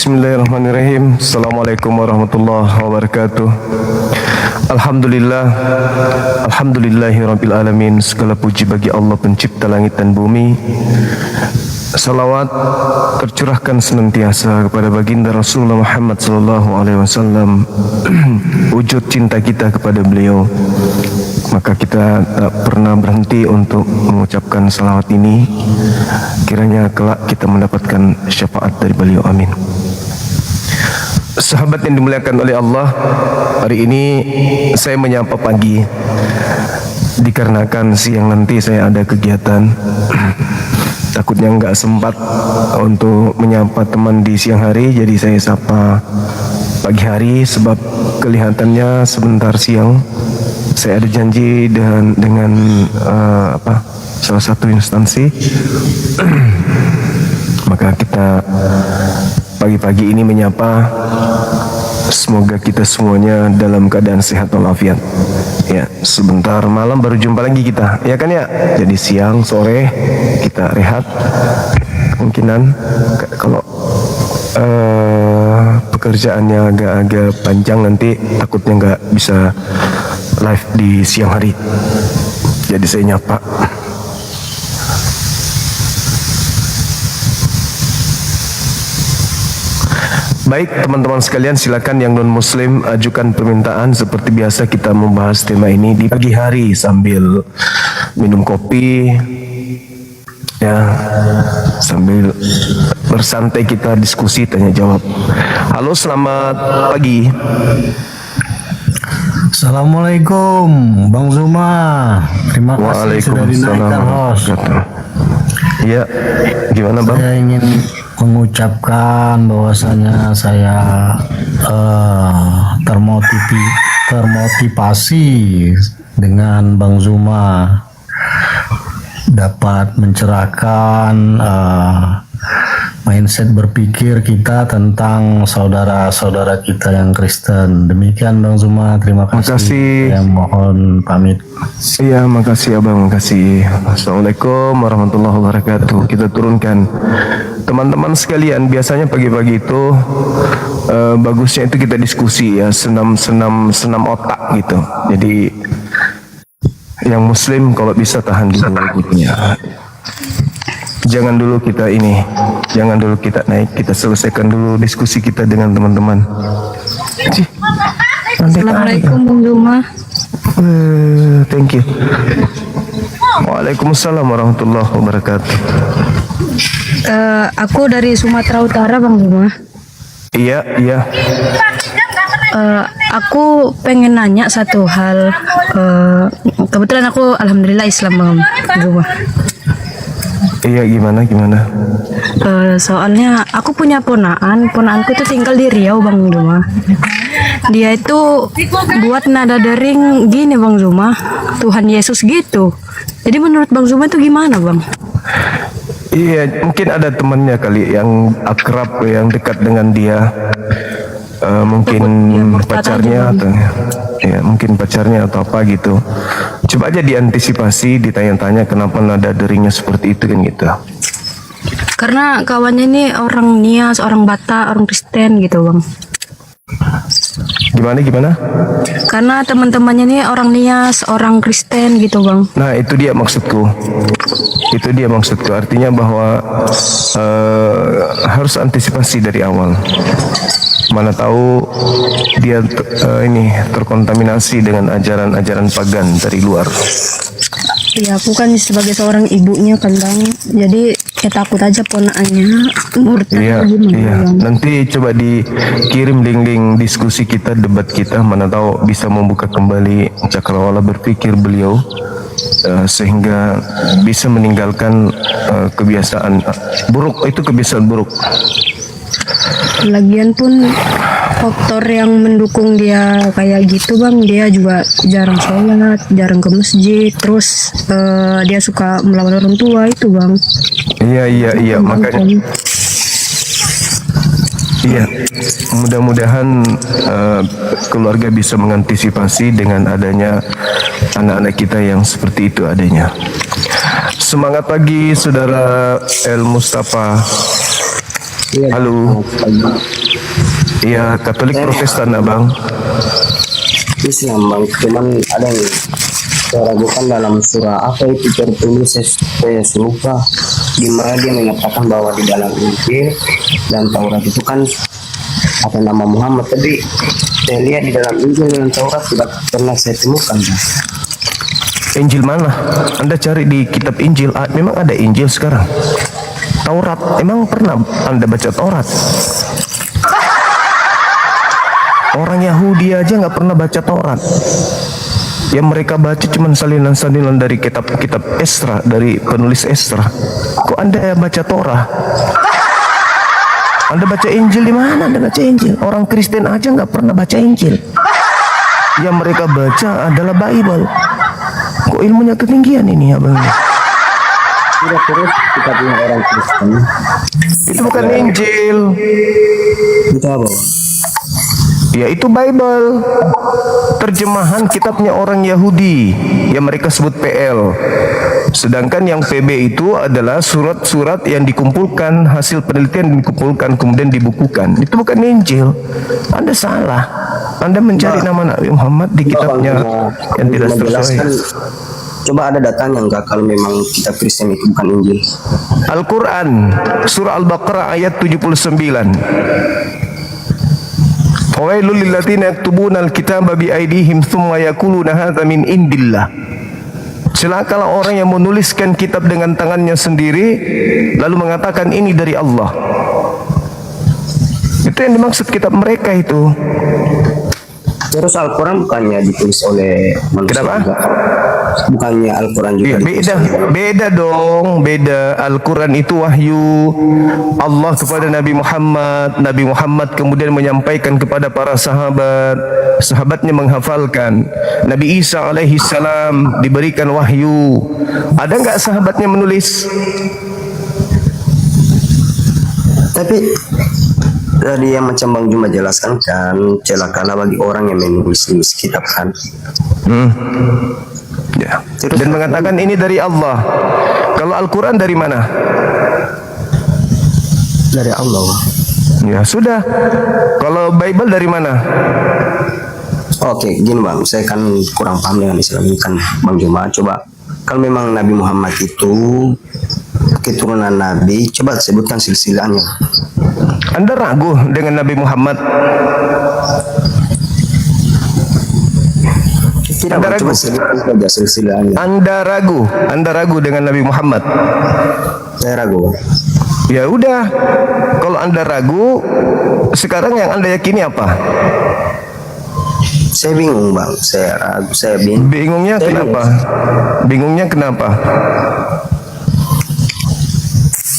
Bismillahirrahmanirrahim. Assalamualaikum warahmatullahi wabarakatuh. Alhamdulillah, alhamdulillahirabbil alamin. Segala puji bagi Allah pencipta langit dan bumi. Salawat tercurahkan senantiasa kepada baginda Rasulullah Muhammad sallallahu alaihi wasallam. Wujud cinta kita kepada beliau. Maka kita tak pernah berhenti untuk mengucapkan salawat ini. Kiranya kelak kita mendapatkan syafaat dari beliau. Amin. Sahabat yang dimuliakan oleh Allah, hari ini saya menyapa pagi dikarenakan siang nanti saya ada kegiatan. Takutnya nggak sempat untuk menyapa teman di siang hari, jadi saya sapa pagi hari sebab kelihatannya sebentar siang saya ada janji dengan salah satu instansi. Maka kita pagi-pagi ini menyapa, semoga kita semuanya dalam keadaan sehat walafiat. Ya, sebentar malam baru jumpa lagi kita, ya kan ya. Jadi siang sore kita rehat. Kemungkinan kalau pekerjaannya agak-agak panjang nanti takutnya nggak bisa live di siang hari. Jadi saya nyapa. Baik teman-teman sekalian, silakan yang non muslim ajukan permintaan. Seperti biasa kita membahas tema ini di pagi hari sambil minum kopi, ya, sambil bersantai kita diskusi tanya jawab. Halo, selamat pagi. Assalamualaikum Bang Zuma. Terima kasih sudah dinaikkan host. Ya, gimana Bang? Saya ingin mengucapkan bahwasanya saya termotivasi dengan Bang Zuma dapat mencerahkan mindset berpikir kita tentang saudara-saudara kita yang Kristen. Demikian Bang Zuma, terima kasih. Saya mohon pamit. Iya, makasih Abang, makasih. Assalamualaikum warahmatullahi wabarakatuh. Kita turunkan teman-teman sekalian. Biasanya pagi-pagi itu bagusnya itu kita diskusi ya, senam otak gitu. Jadi Yang Muslim kalau bisa tahan dulu lagunya. Jangan dulu kita naik, kita selesaikan dulu diskusi kita dengan teman-teman. Assalamualaikum Bung Juma. Thank you. Waalaikumsalam warahmatullahi wabarakatuh. Aku dari Sumatera Utara Bang Juma. Iya. Aku pengen nanya satu hal. Kebetulan aku alhamdulillah Islam Bang Juma. Iya, gimana? Soalnya aku punya ponaanku itu tinggal di Riau Bang Juma. Dia itu buat nada dering gini Bang Zuma, Tuhan Yesus gitu. Jadi menurut Bang Zuma itu gimana Bang? Iya, mungkin ada temannya kali yang akrab, yang dekat dengan dia. Mungkin pacarnya atau mungkin pacarnya atau apa gitu. Coba aja diantisipasi, ditanya-tanya kenapa nada deringnya seperti itu kan gitu. Karena kawannya ini orang Nias, orang Batak, orang Kristen gitu Bang. Gimana? Karena teman-temannya ini orang Nias, orang Kristen gitu Bang. Nah, itu dia maksudku. Artinya bahwa harus antisipasi dari awal. Mana tahu dia terkontaminasi dengan ajaran-ajaran pagan dari luar. Iya, aku kan sebagai seorang ibunya kan Bang. Jadi ya takut aja ponaannya murtad. Iya. Nanti coba dikirim link-link diskusi kita, debat kita. Mana tahu bisa membuka kembali cakrawala berpikir beliau. Sehingga bisa meninggalkan kebiasaan buruk. Itu kebiasaan buruk. Lagian pun faktor yang mendukung dia kayak gitu Bang, dia juga jarang sholat, jarang ke masjid, terus dia suka melawan orang tua itu Bang. Iya, makanya. Iya, mudah-mudahan keluarga bisa mengantisipasi dengan adanya anak-anak kita yang seperti itu adanya. Semangat pagi Saudara El Mustafa. Halo. Iya, Katolik Protestan Abang. Islam Bang, cuman ada yang saya ragukan dalam surah apa itu tertulis, saya lupa di mana dia mengatakan bahwa di dalam Injil dan Taurat itu kan ada nama Muhammad, tapi saya lihat di dalam Injil dan Taurat tidak pernah saya temukan Bang. Injil mana? Anda cari di kitab Injil. Memang ada Injil sekarang. Taurat, emang pernah Anda baca Taurat? Orang Yahudi aja nggak pernah baca Taurat. Yang mereka baca cuma salinan-salinan dari kitab-kitab Esra, dari penulis Esra. Kok Anda baca Torah? Anda baca Injil di mana? Anda baca Injil. Orang Kristen aja nggak pernah baca Injil. Yang mereka baca adalah Bible. Kok ilmunya ketinggian ini Abang? Tidak, terus kita punya orang Kristen. Itu bukan Injil. Itu apa? Ya, itu Bible. Terjemahan kitabnya orang Yahudi yang mereka sebut PL. Sedangkan yang PB itu adalah surat-surat yang dikumpulkan, hasil penelitian dikumpulkan kemudian dibukukan. Itu bukan Injil. Anda salah. Anda mencari nama Nabi Muhammad di kitabnya yang tidak sesuai. Coba ada datanya enggak kalau memang kitab Kristen itu bukan Injil? Al-Quran surah Al-Baqarah ayat 79. Fawailul lilladzina yaktubuna al-kitaba bi aydihim tsumma yaquluna hadza min indillah. Celakalah orang yang menuliskan kitab dengan tangannya sendiri lalu mengatakan ini dari Allah. Itu yang dimaksud kitab mereka itu. Terus Al-Quran bukannya ditulis oleh manusia? Kenapa? Juga? Bukannya Al-Quran juga? Iya, beda dong. Beda. Al-Quran itu wahyu Allah kepada Nabi Muhammad. Nabi Muhammad kemudian menyampaikan kepada para sahabat. Sahabatnya menghafalkan. Nabi Isa alaihi salam diberikan wahyu. Ada nggak sahabatnya menulis? Tapi tadi yang macam Bang Juma jelaskan kan, celakalah bagi orang yang menulis kitab kan. Ya. Dan mengatakan ini dari Allah. Kalau Al-Quran dari mana? Dari Allah. Ya sudah. Kalau Bible dari mana? Oh, Oke, gini bang, saya kan kurang paham dengan Islam ini kan bang Juma. Coba kalau memang Nabi Muhammad itu keturunan Nabi, coba sebutkan silsilahnya. Anda ragu dengan Nabi Muhammad? Tidak, Anda bang, ragu? coba sebutkan saja silsilahnya. Anda ragu dengan Nabi Muhammad? Saya ragu. Bang. Ya udah, kalau Anda ragu, sekarang yang Anda yakini apa? Saya bingung bang, saya ragu, saya bingung. Bingungnya Saya kenapa? Bingungnya kenapa?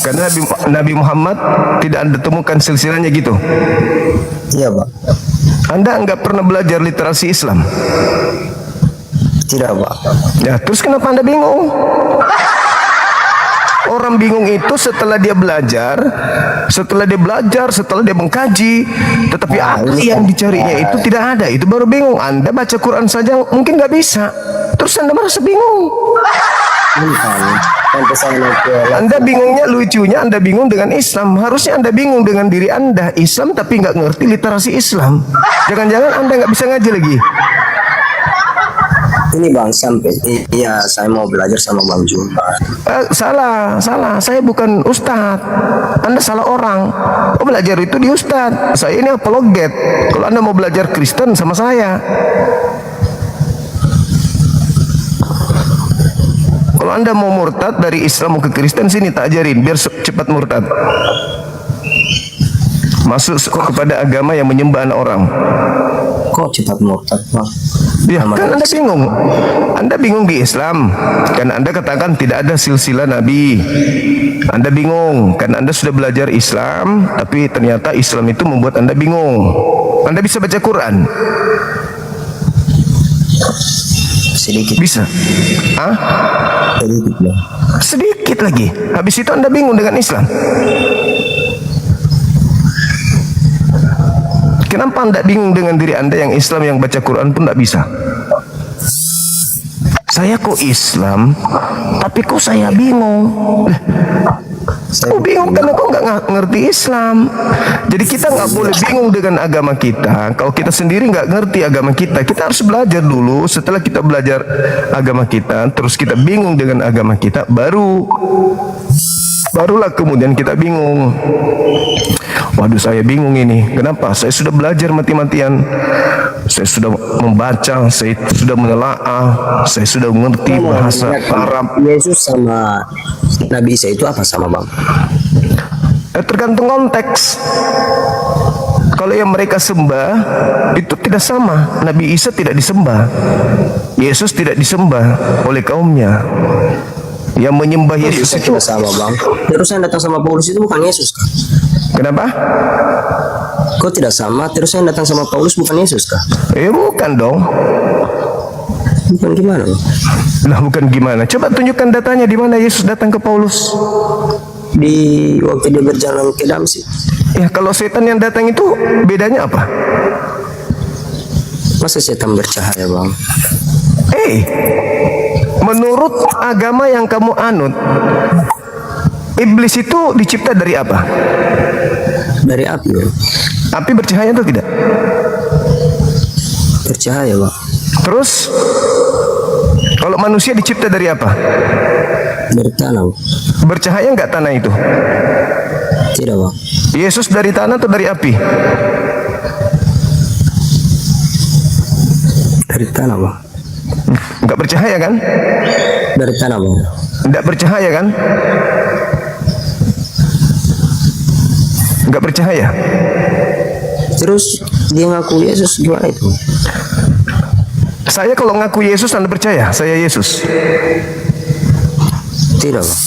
Karena Nabi Muhammad tidak Anda temukan silsilahnya gitu. Iya bang. Anda nggak pernah belajar literasi Islam. Tidak bang. Ya, terus kenapa Anda bingung? Orang bingung itu setelah dia belajar, setelah dia mengkaji, tetapi apa yang dicarinya itu tidak ada, itu baru bingung. Anda baca Quran saja mungkin nggak bisa, terus Anda merasa bingung. Anda bingungnya, lucunya Anda bingung dengan Islam. Harusnya Anda bingung dengan diri Anda Islam tapi nggak ngerti literasi Islam. Jangan-jangan Anda nggak bisa ngaji lagi. Ini bang sampai, iya saya mau belajar sama bang Juma. Salah. Saya bukan ustadz. Anda salah orang. Oh, belajar itu di ustadz. Saya ini apologet. Kalau Anda mau belajar Kristen sama saya. Kalau Anda mau murtad dari Islam mau ke Kristen, sini tak ajarin biar cepat murtad. Masuk kepada agama yang menyembah anak orang. Kok cepat murtad bang? Ya, kan Anda bingung. Anda bingung di Islam karena Anda katakan tidak ada silsilah Nabi. Anda bingung karena Anda sudah belajar Islam, tapi ternyata Islam itu membuat Anda bingung. Anda bisa baca Quran? Sedikit. Bisa. Ah? Sedikit bang. Sedikit lagi. Habis itu Anda bingung dengan Islam. Kenapa Anda bingung dengan diri Anda yang Islam, yang baca Quran pun tidak bisa? Saya kok Islam, tapi kok saya bingung. Kok bingung karena kok nggak ngerti Islam. Jadi kita nggak boleh bingung dengan agama kita. Kalau kita sendiri nggak ngerti agama kita, kita harus belajar dulu. Setelah kita belajar agama kita, terus kita bingung dengan agama kita, barulah kemudian kita bingung. Waduh, saya bingung ini. Kenapa? Saya sudah belajar mati-matian. Saya sudah membaca, saya sudah menelaah, saya sudah mengerti bahasa Arab. Yesus sama Nabi Isa itu apa sama bang? Tergantung konteks. Kalau yang mereka sembah itu tidak sama. Nabi Isa tidak disembah. Yesus tidak disembah oleh kaumnya. Yang menyembah Yesus itu sama bang. Terus yang datang sama Paulus itu bukan Yesus kan? Kenapa? Kok tidak sama? Terus yang datang sama Paulus bukan Yesus kah? Bukan dong. Bukan gimana? Lah bukan gimana? Coba tunjukkan datanya di mana Yesus datang ke Paulus. Di waktu dia berjalan ke Damsik. Ya, kalau setan yang datang itu bedanya apa? Masa setan bercahaya bang? Menurut agama yang kamu anut, iblis itu dicipta dari apa? Dari api bang. Api bercahaya atau tidak? Bercahaya bang. Terus kalau manusia dicipta dari apa? Dari tanah. Bercahaya enggak tanah itu? Tidak bang. Yesus dari tanah atau dari api? Dari tanah bang. Enggak bercahaya kan? Dari tanah bang. Enggak bercahaya kan? Enggak bercahaya. Terus dia ngaku Yesus gimana itu? Saya kalau ngaku Yesus Anda percaya saya Yesus? Tidak bang.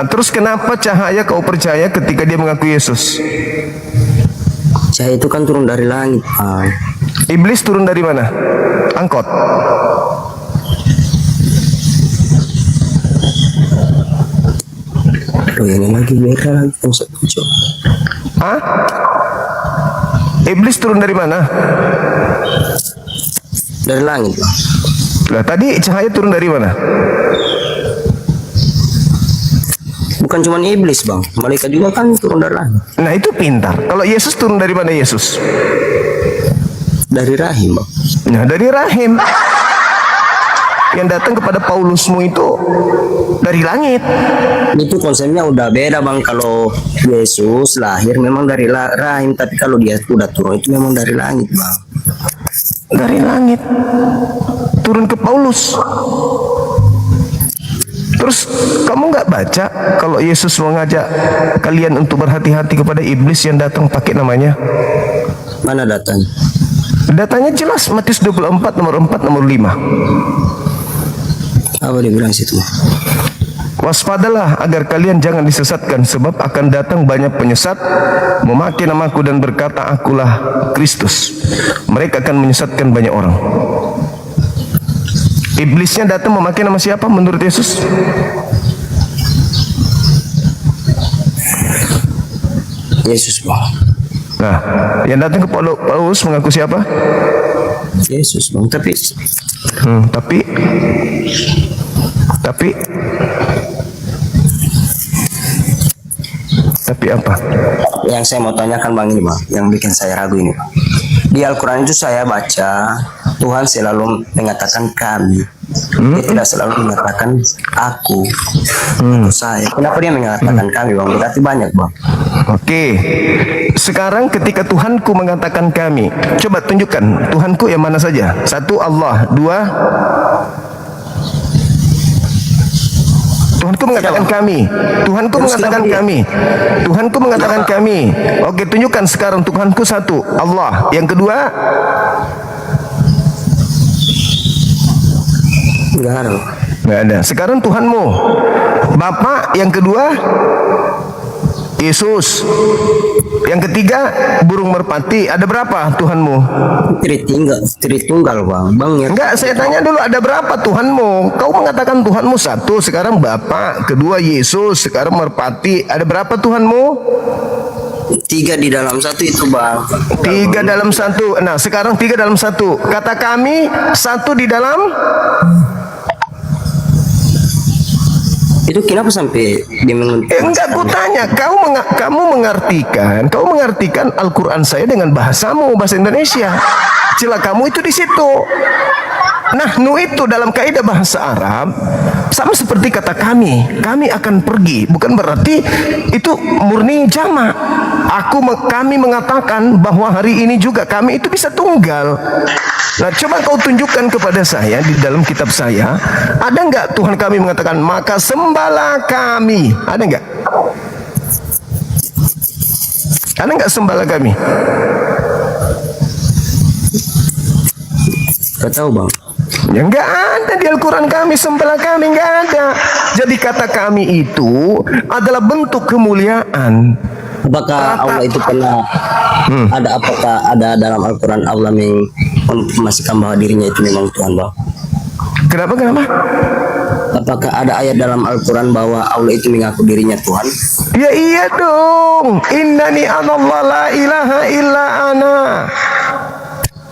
Terus kenapa cahaya kau percaya ketika dia mengaku Yesus? Cahaya itu kan turun dari langit bang. Iblis turun dari mana? Angkot. Aduh ini lagi beda lagi konsep kocok. Hah? Iblis turun dari mana? Dari langit bang. Lah tadi cahaya turun dari mana? Bukan cuma iblis bang, malaikat juga kan turun dari langit. Nah itu pintar. Kalau Yesus turun dari mana Yesus? Dari rahim bang. Nah, dari rahim. Yang datang kepada Paulusmu itu dari langit. Itu konsepnya udah beda bang. Kalau Yesus lahir memang dari rahim, tapi kalau dia udah turun itu memang dari langit bang. Dari langit turun ke Paulus. Terus kamu nggak baca kalau Yesus mengajak kalian untuk berhati-hati kepada iblis yang datang pakai namanya? Mana datanya? Datanya jelas, Matius 24 nomor 4 nomor 5. Apa dia bilang situ? Waspadalah agar kalian jangan disesatkan, sebab akan datang banyak penyesat memakai namaku dan berkata akulah Kristus. Mereka akan menyesatkan banyak orang. Iblisnya datang memakai nama siapa menurut Yesus? Yesus bang. Nah, yang datang ke Paulus mengaku siapa? Yesus bang. Tapi apa? Yang saya mau tanyakan bang ini bang, yang bikin saya ragu ini bang. Di Al-Quran itu saya baca Tuhan selalu mengatakan kami. Dia tidak selalu mengatakan aku atau saya. Kenapa dia mengatakan kami bang? Berarti banyak bang. Oke. Sekarang ketika Tuhanku mengatakan kami, coba tunjukkan Tuhanku yang mana saja. 1 Allah, 2 Tuhanku mengatakan kami. Tuhanku mengatakan kami. Tuhanku mengatakan kami. Oke, tunjukkan sekarang Tuhanku 1 Allah. Yang kedua Enggak ada. nggak ada. Sekarang Tuhanmu Bapa. Yang kedua Yesus. Yang ketiga burung merpati. Ada berapa Tuhanmu? Tritunggal bang. Bang ya. Enggak, saya tanya dulu ada berapa Tuhanmu? Kau mengatakan Tuhanmu 1, sekarang Bapa, kedua Yesus, sekarang merpati. Ada berapa Tuhanmu? 3 di dalam 1 itu bang. 3 dalam 1. Nah, sekarang 3 dalam 1. Kata kami 1 di dalam. Itu kenapa sampai dia Enggak, ku tanya, kamu mengartikan Al-Quran saya dengan bahasamu, bahasa Indonesia. Cila kamu itu di situ. Nahnu itu dalam kaidah bahasa Arab sama seperti kata kami akan pergi, bukan berarti itu murni jamak. Kami mengatakan bahwa hari ini juga kami itu bisa tunggal. Nah, coba kau tunjukkan kepada saya di dalam kitab saya, ada enggak Tuhan kami mengatakan maka sembahlah kami? Ada enggak? Ada enggak sembahlah kami? Gak tahu bang. Ya enggak ada di Al-Quran kami sembahlah kami, enggak ada. Jadi kata kami itu adalah bentuk kemuliaan. Apakah Allah itu pernah apakah ada dalam Al-Quran Allah memastikan bahwa dirinya itu memang Tuhan bang? Kenapa? Apakah ada ayat dalam Al-Quran bahwa Allah itu mengaku dirinya Tuhan? Ya iya dong. Innani anallah la ilaha illa ana.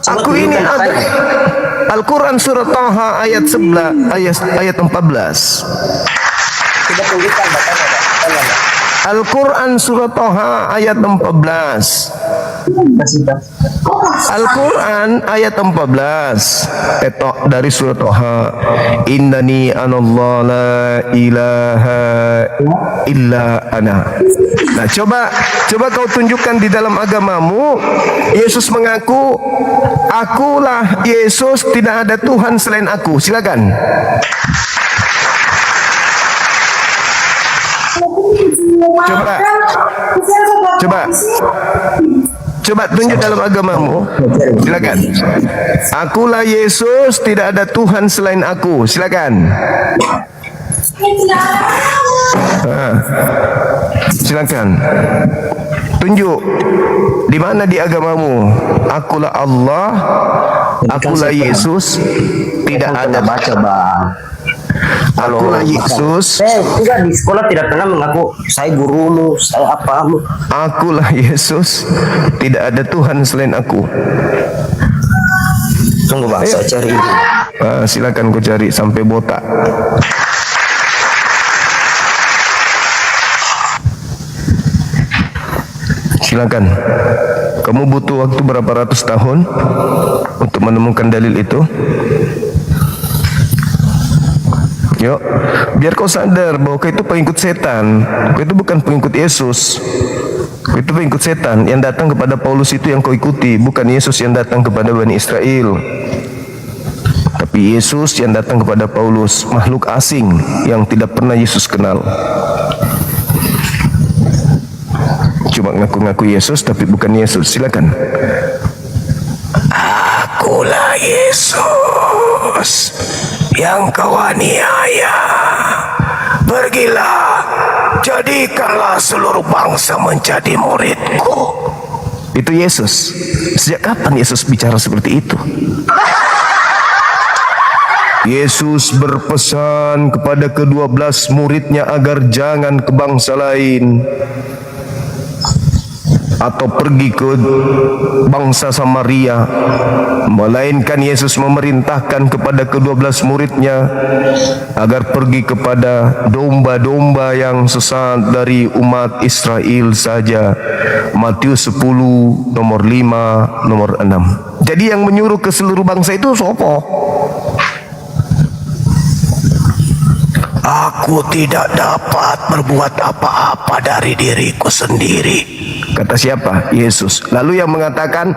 Aku ini ada. Al-Quran surat Taha ayat 11 ayat 14. Tidak tunjukkan bacanya bang. Al-Quran surat Taha ayat 14. Al-Quran ayat 14. Etok dari surat Taha. Innani anallah la ilaha illa ana. Nah, coba kau tunjukkan di dalam agamamu Yesus mengaku akulah Yesus, tidak ada Tuhan selain aku. Silakan. Coba tunjuk dalam agamamu. Silakan. Akulah Yesus, tidak ada Tuhan selain aku. Silakan. Silakan. Tunjuk di mana di agamamu. Akulah Allah, akulah Yesus, tidak ada. Baca bang. Akulah Yesus. Tidak di sekolah tidak pernah mengaku saya gurumu, saya apamu. Akulah Yesus, tidak ada Tuhan selain aku. Tunggu bang, saya cari. Silakan kau cari sampai botak. Silakan. Kamu butuh waktu berapa ratus tahun untuk menemukan dalil itu? Yuk, biar kau sadar bahwa kau itu pengikut setan. Kau itu bukan pengikut Yesus. Kau itu pengikut setan. Yang datang kepada Paulus itu yang kau ikuti, bukan Yesus yang datang kepada Bani Israel. Tapi Yesus yang datang kepada Paulus, makhluk asing yang tidak pernah Yesus kenal. Cuma ngaku-ngaku Yesus tapi bukan Yesus. Silakan. Akulah Yesus yang kau aniaya. Pergilah, jadikanlah seluruh bangsa menjadi muridku. Itu Yesus. Sejak kapan Yesus bicara seperti itu? Yesus berpesan kepada ke-12 muridnya agar jangan ke bangsa lain atau pergi ke bangsa Samaria, melainkan Yesus memerintahkan kepada ke-12 muridnya agar pergi kepada domba-domba yang sesat dari umat Israel saja. Matius 10 nomor 5 nomor 6. Jadi yang menyuruh ke seluruh bangsa itu sopo? Aku tidak dapat berbuat apa-apa dari diriku sendiri. Kata siapa? Yesus. Lalu yang mengatakan,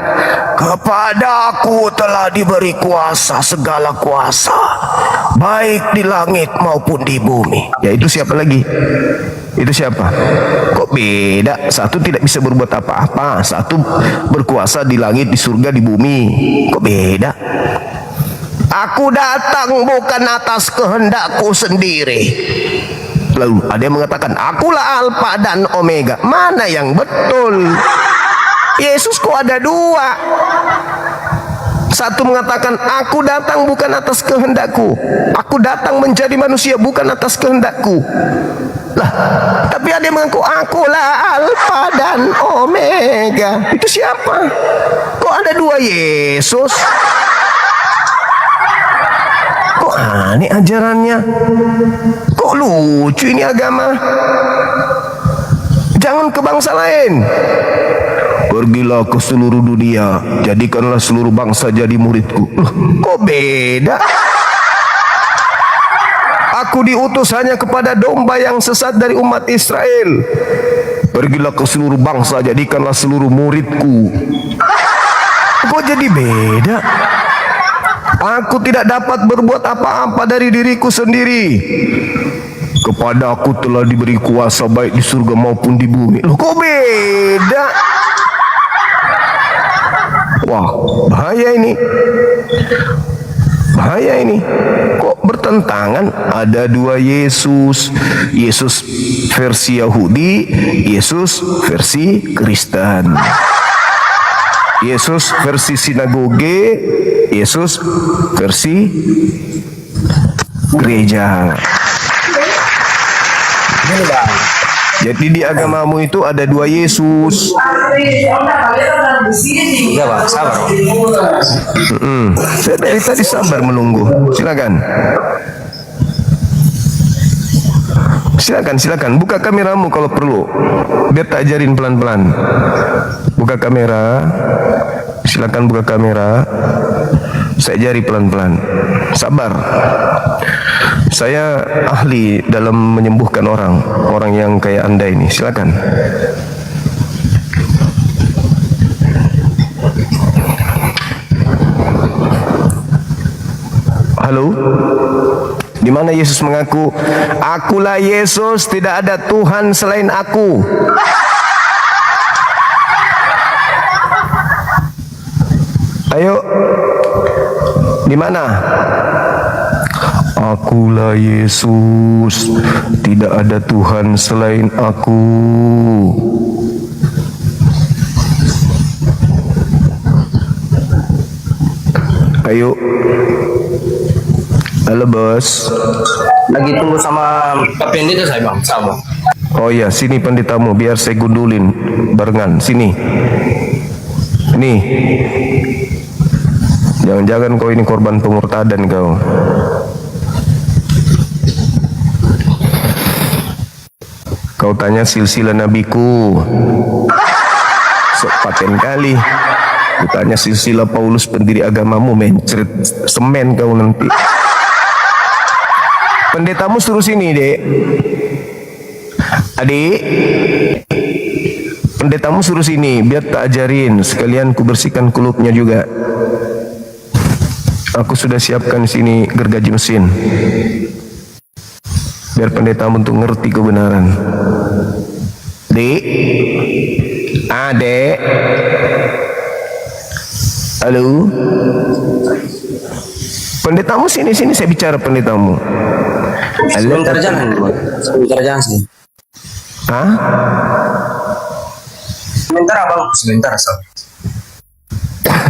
kepadaku telah diberi kuasa, segala kuasa, baik di langit maupun di bumi. Ya itu siapa lagi? Itu siapa? Kok beda? Satu tidak bisa berbuat apa-apa, satu berkuasa di langit, di surga, di bumi. Kok beda? Aku datang bukan atas kehendakku sendiri. Lalu ada yang mengatakan, akulah Alfa dan Omega. Mana yang betul? Yesus kok ada dua? Satu mengatakan, aku datang bukan atas kehendakku. Aku datang menjadi manusia bukan atas kehendakku. Lah, tapi ada yang mengaku, akulah Alfa dan Omega. Itu siapa? Kok ada dua Yesus? Aneh ajarannya. Kok lucu ini agama? Jangan ke bangsa lain. Pergilah ke seluruh dunia, jadikanlah seluruh bangsa jadi muridku. Loh, kok beda? Aku diutus hanya kepada domba yang sesat dari umat Israel. Pergilah ke seluruh bangsa, jadikanlah seluruh muridku. Kok jadi beda? Aku tidak dapat berbuat apa-apa dari diriku sendiri. Kepada aku telah diberi kuasa baik di surga maupun di bumi. Loh, kok beda? Wah, bahaya ini. Bahaya ini. Kok bertentangan? Ada dua Yesus. Yesus versi Yahudi, Yesus versi Kristen. Yesus versi sinagoge, Yesus versi gereja. Jadi di agamamu itu ada dua Yesus. Ya Pak, sabar Pak. Saya dari tadi sabar menunggu. Silakan. Silakan. Buka kameramu kalau perlu. Biar tak ajarin pelan-pelan. Buka kamera. Silakan buka kamera. Saya ajari pelan-pelan. Sabar. Saya ahli dalam menyembuhkan orang yang kayak Anda ini. Silakan. Halo? Di mana Yesus mengaku, akulah Yesus, tidak ada Tuhan selain aku. Ayo, di mana? Akulah Yesus, tidak ada Tuhan selain aku. Ayo. Halo bos. Lagi tunggu sama Pak Pendeta saya Bang, sama. Oh iya, sini pendetamu biar saya gundulin barengan. Sini. Nih. Jangan-jangan kau ini korban pemurtadan kau. Kau tanya silsilah nabiku. Sok lain kali. Bukannya silsilah Paulus pendiri agamamu, mencret semen kau nanti. Pendetamu suruh sini, Dek. Adik, pendetamu suruh sini biar tak ajarin, sekalian ku bersihkan kulupnya juga. Aku sudah siapkan sini gergaji mesin, biar pendetamu untuk ngerti kebenaran. Dek, Dek, halo, pendetamu sini, saya bicara pendetamu. Sebentar jangan sih. Hah? Sebentar abang, sebentar sob.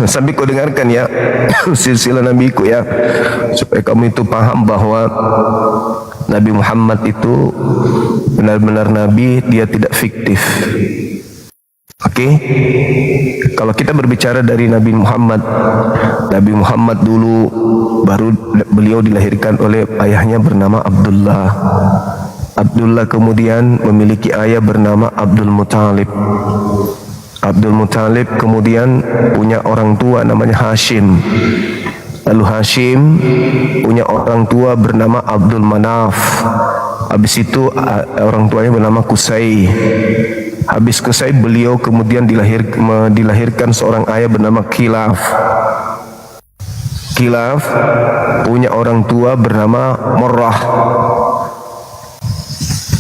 Sambil kau dengarkan ya silsilah nabiku ya, supaya kamu itu paham bahwa Nabi Muhammad itu benar-benar nabi, dia tidak fiktif. Oke? Kalau kita berbicara dari Nabi Muhammad dulu baru beliau dilahirkan oleh ayahnya bernama Abdullah. Abdullah kemudian memiliki ayah bernama Abdul Muthalib. Abdul Muthalib kemudian punya orang tua namanya Hashim. Lalu Hashim punya orang tua bernama Abdul Manaf. Habis itu orang tuanya bernama Qusay. Habis Qusay beliau kemudian dilahirkan seorang ayah bernama Kilaf. Kilaf punya orang tua bernama Murrah.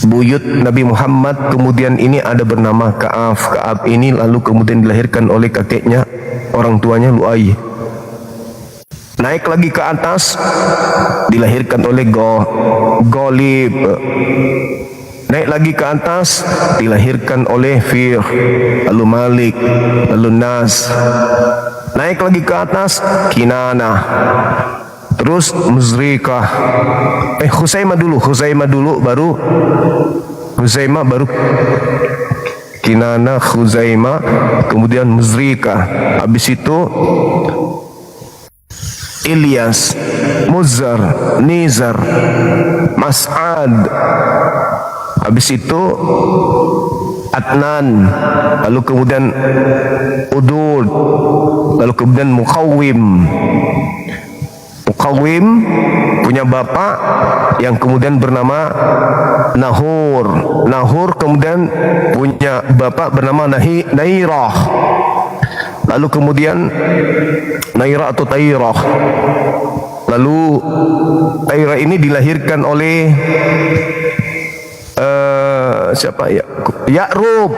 Buyut Nabi Muhammad kemudian ini ada bernama Ka'af. Ka'af ini lalu kemudian dilahirkan oleh kakeknya, orang tuanya Lu'ay. Naik lagi ke atas, dilahirkan oleh Ghalib. Naik lagi ke atas, dilahirkan oleh Fir, lalu Malik, lalu Nas. Naik lagi ke atas, Kinanah. Terus Muzrikah. Khuzaimah dulu baru Kinanah, Khuzaimah, kemudian Muzrikah. Habis itu Ilyas, Muzzar, Nizar, Mas'ad. Habis itu Adnan, lalu kemudian Udud, lalu kemudian Muqawwim. Muqawwim punya bapak yang kemudian bernama Nahur. Nahur kemudian punya bapak bernama Nairah. Lalu kemudian Nairah atau Tairah. Lalu Tairah ini dilahirkan oleh siapa ya? Ya'rub.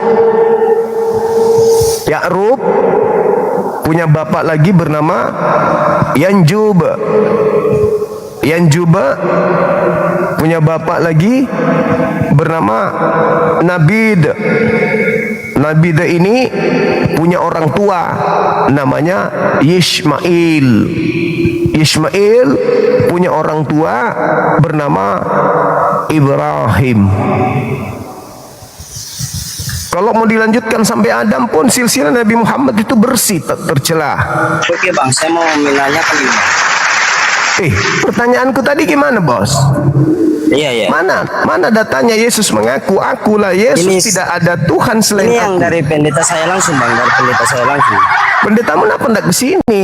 Ya'rub punya bapak lagi bernama Yanjub. Yanjub punya bapak lagi bernama Nabid. Nabid ini punya orang tua namanya Yishmail. Yishmail punya orang tua bernama Ibrahim. Kalau mau dilanjutkan sampai Adam pun silsilah Nabi Muhammad itu bersih, tak tercelah. Oke bang, saya mau menanyakan ini. Pertanyaanku tadi gimana, Bos? Iya. Mana datanya Yesus mengaku, akulah Yesus, ini, tidak ada Tuhan selain ini aku. Yang dari pendeta saya langsung, bang, dari pendeta saya langsung. Pendetamu kenapa hendak ke sini?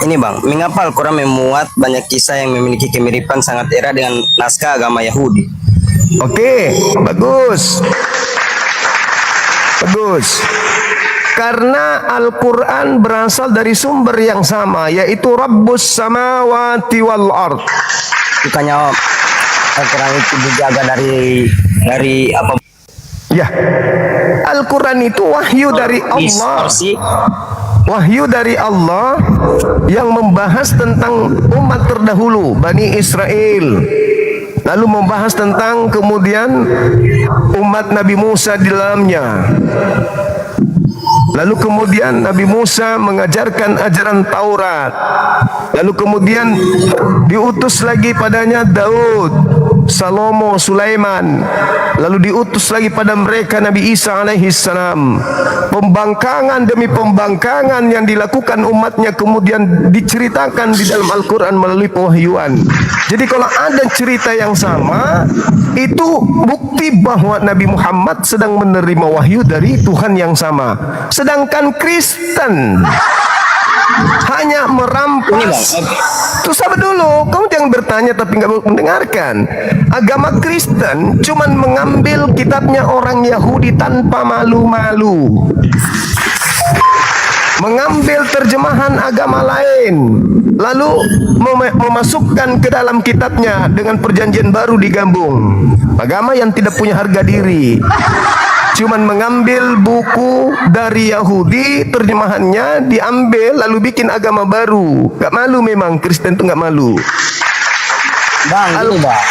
Ini bang, mengapa Al-Quran memuat banyak kisah yang memiliki kemiripan sangat erat dengan naskah agama Yahudi? Oke, bagus. Karena Al-Quran berasal dari sumber yang sama, yaitu Rabbus samawati wal ard. Bukannya Al-Quran itu dijaga dari apa? Ya, Al-Quran itu wahyu dari Allah. Wahyu dari Allah yang membahas tentang umat terdahulu, Bani Israel. Lalu membahas tentang kemudian umat Nabi Musa di dalamnya. Lalu kemudian Nabi Musa mengajarkan ajaran Taurat. Lalu kemudian diutus lagi padanya Daud. Salomo, Sulaiman. Lalu diutus lagi pada mereka Nabi Isa alaihi salam. Pembangkangan demi pembangkangan yang dilakukan umatnya kemudian diceritakan di dalam Al-Quran melalui pewahyuan. Jadi kalau ada cerita yang sama, itu bukti bahwa Nabi Muhammad sedang menerima wahyu dari Tuhan yang sama. Sedangkan Kristen hanya merampas. Tuh sabar dulu, kamu jangan bertanya tapi nggak mendengarkan. Agama Kristen cuman mengambil kitabnya orang Yahudi tanpa malu-malu, mengambil terjemahan agama lain, lalu memasukkan ke dalam kitabnya dengan perjanjian baru digabung. Agama yang tidak punya harga diri, cuman mengambil buku dari Yahudi, terjemahannya diambil lalu bikin agama baru. Gak malu memang, Kristen tuh gak malu. Bang, ini bang.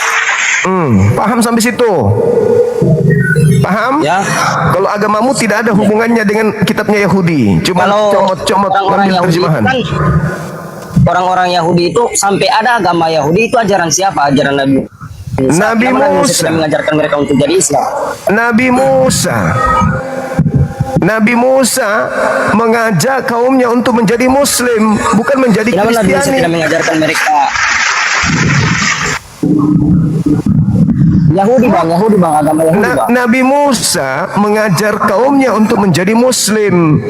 Paham sampai situ? Paham? Ya. Kalau agamamu tidak ada hubungannya dengan kitabnya Yahudi, cuma comot-comot ngambil terjemahan. Kan, orang-orang Yahudi itu sampai ada agama Yahudi itu ajaran siapa? Ajaran Nabi Nabi Musa mengajarkan mereka untuk jadi Islam. Nabi Musa mengajak kaumnya untuk menjadi Muslim, bukan menjadi Kenapa Nabi Musa Kristiani. tidak mengajarkan mereka Yahudi bang, agama Yahudi bang. Nabi Musa mengajar kaumnya untuk menjadi Muslim.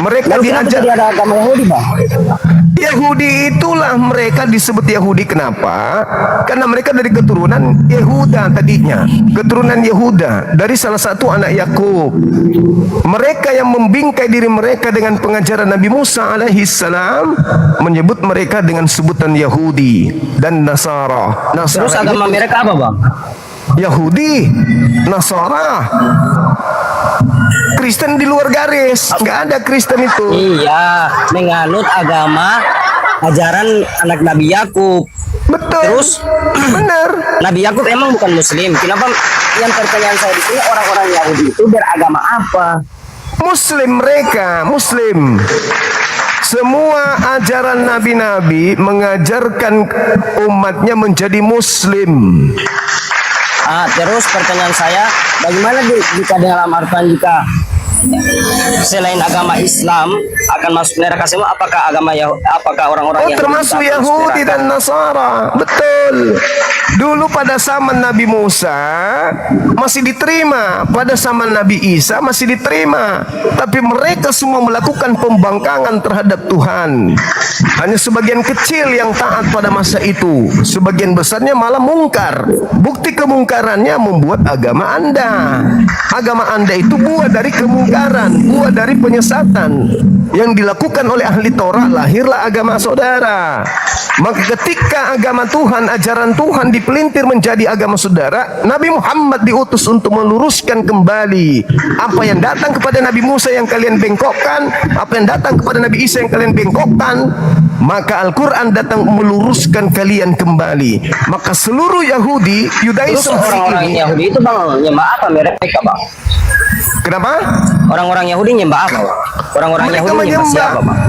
Mereka Lalu kenapa diajar. tidak ada agama Yahudi bang? Yahudi itulah mereka disebut Yahudi. Kenapa? Karena mereka dari keturunan Yehuda tadinya, keturunan Yehuda dari salah satu anak Yakub. Mereka yang membingkai diri mereka dengan pengajaran Nabi Musa alaihi salam menyebut mereka dengan sebutan Yahudi dan Nasara. Terus agama mereka apa bang? Yahudi, Nasara, Kristen di luar garis, nggak ada Kristen itu. Iya, menganut agama ajaran anak Nabi Yakub. Betul. Terus benar. Nabi Yakub emang bukan Muslim. Kenapa? Yang pertanyaan saya di sini orang-orang Yahudi itu beragama apa? Muslim mereka, Muslim. Semua ajaran nabi-nabi mengajarkan umatnya menjadi Muslim. Terus pertanyaan saya, bagaimana jika dalam artian jika selain agama Islam akan masuk neraka semua? Apakah apakah orang-orang yang termasuk Yahudi dan Nasara? Betul. Dulu pada zaman Nabi Musa masih diterima, pada zaman Nabi Isa masih diterima, tapi mereka semua melakukan pembangkangan terhadap Tuhan. Hanya sebagian kecil yang taat pada masa itu, sebagian besarnya malah mungkar. Bukti kemungkarannya membuat agama Anda itu buah dari kemungkaran, buah dari penyesatan yang dilakukan oleh ahli Torah. Lahirlah agama saudara. Maka ketika agama Tuhan, ajaran Tuhan dipelintir menjadi agama saudara, Nabi Muhammad diutus untuk meluruskan kembali apa yang datang kepada Nabi Musa yang kalian bengkokkan, apa yang datang kepada Nabi Isa yang kalian bengkokkan. Maka Al-Quran datang meluruskan kalian kembali. Maka seluruh Yahudi, Yudaism hari orang-orang ini, Yahudi itu bang nyembah apa mereka bang? kenapa? Orang-orang Yahudi nyembah apa bang? Orang-orang Mereka Yahudi nyembah siapa bang?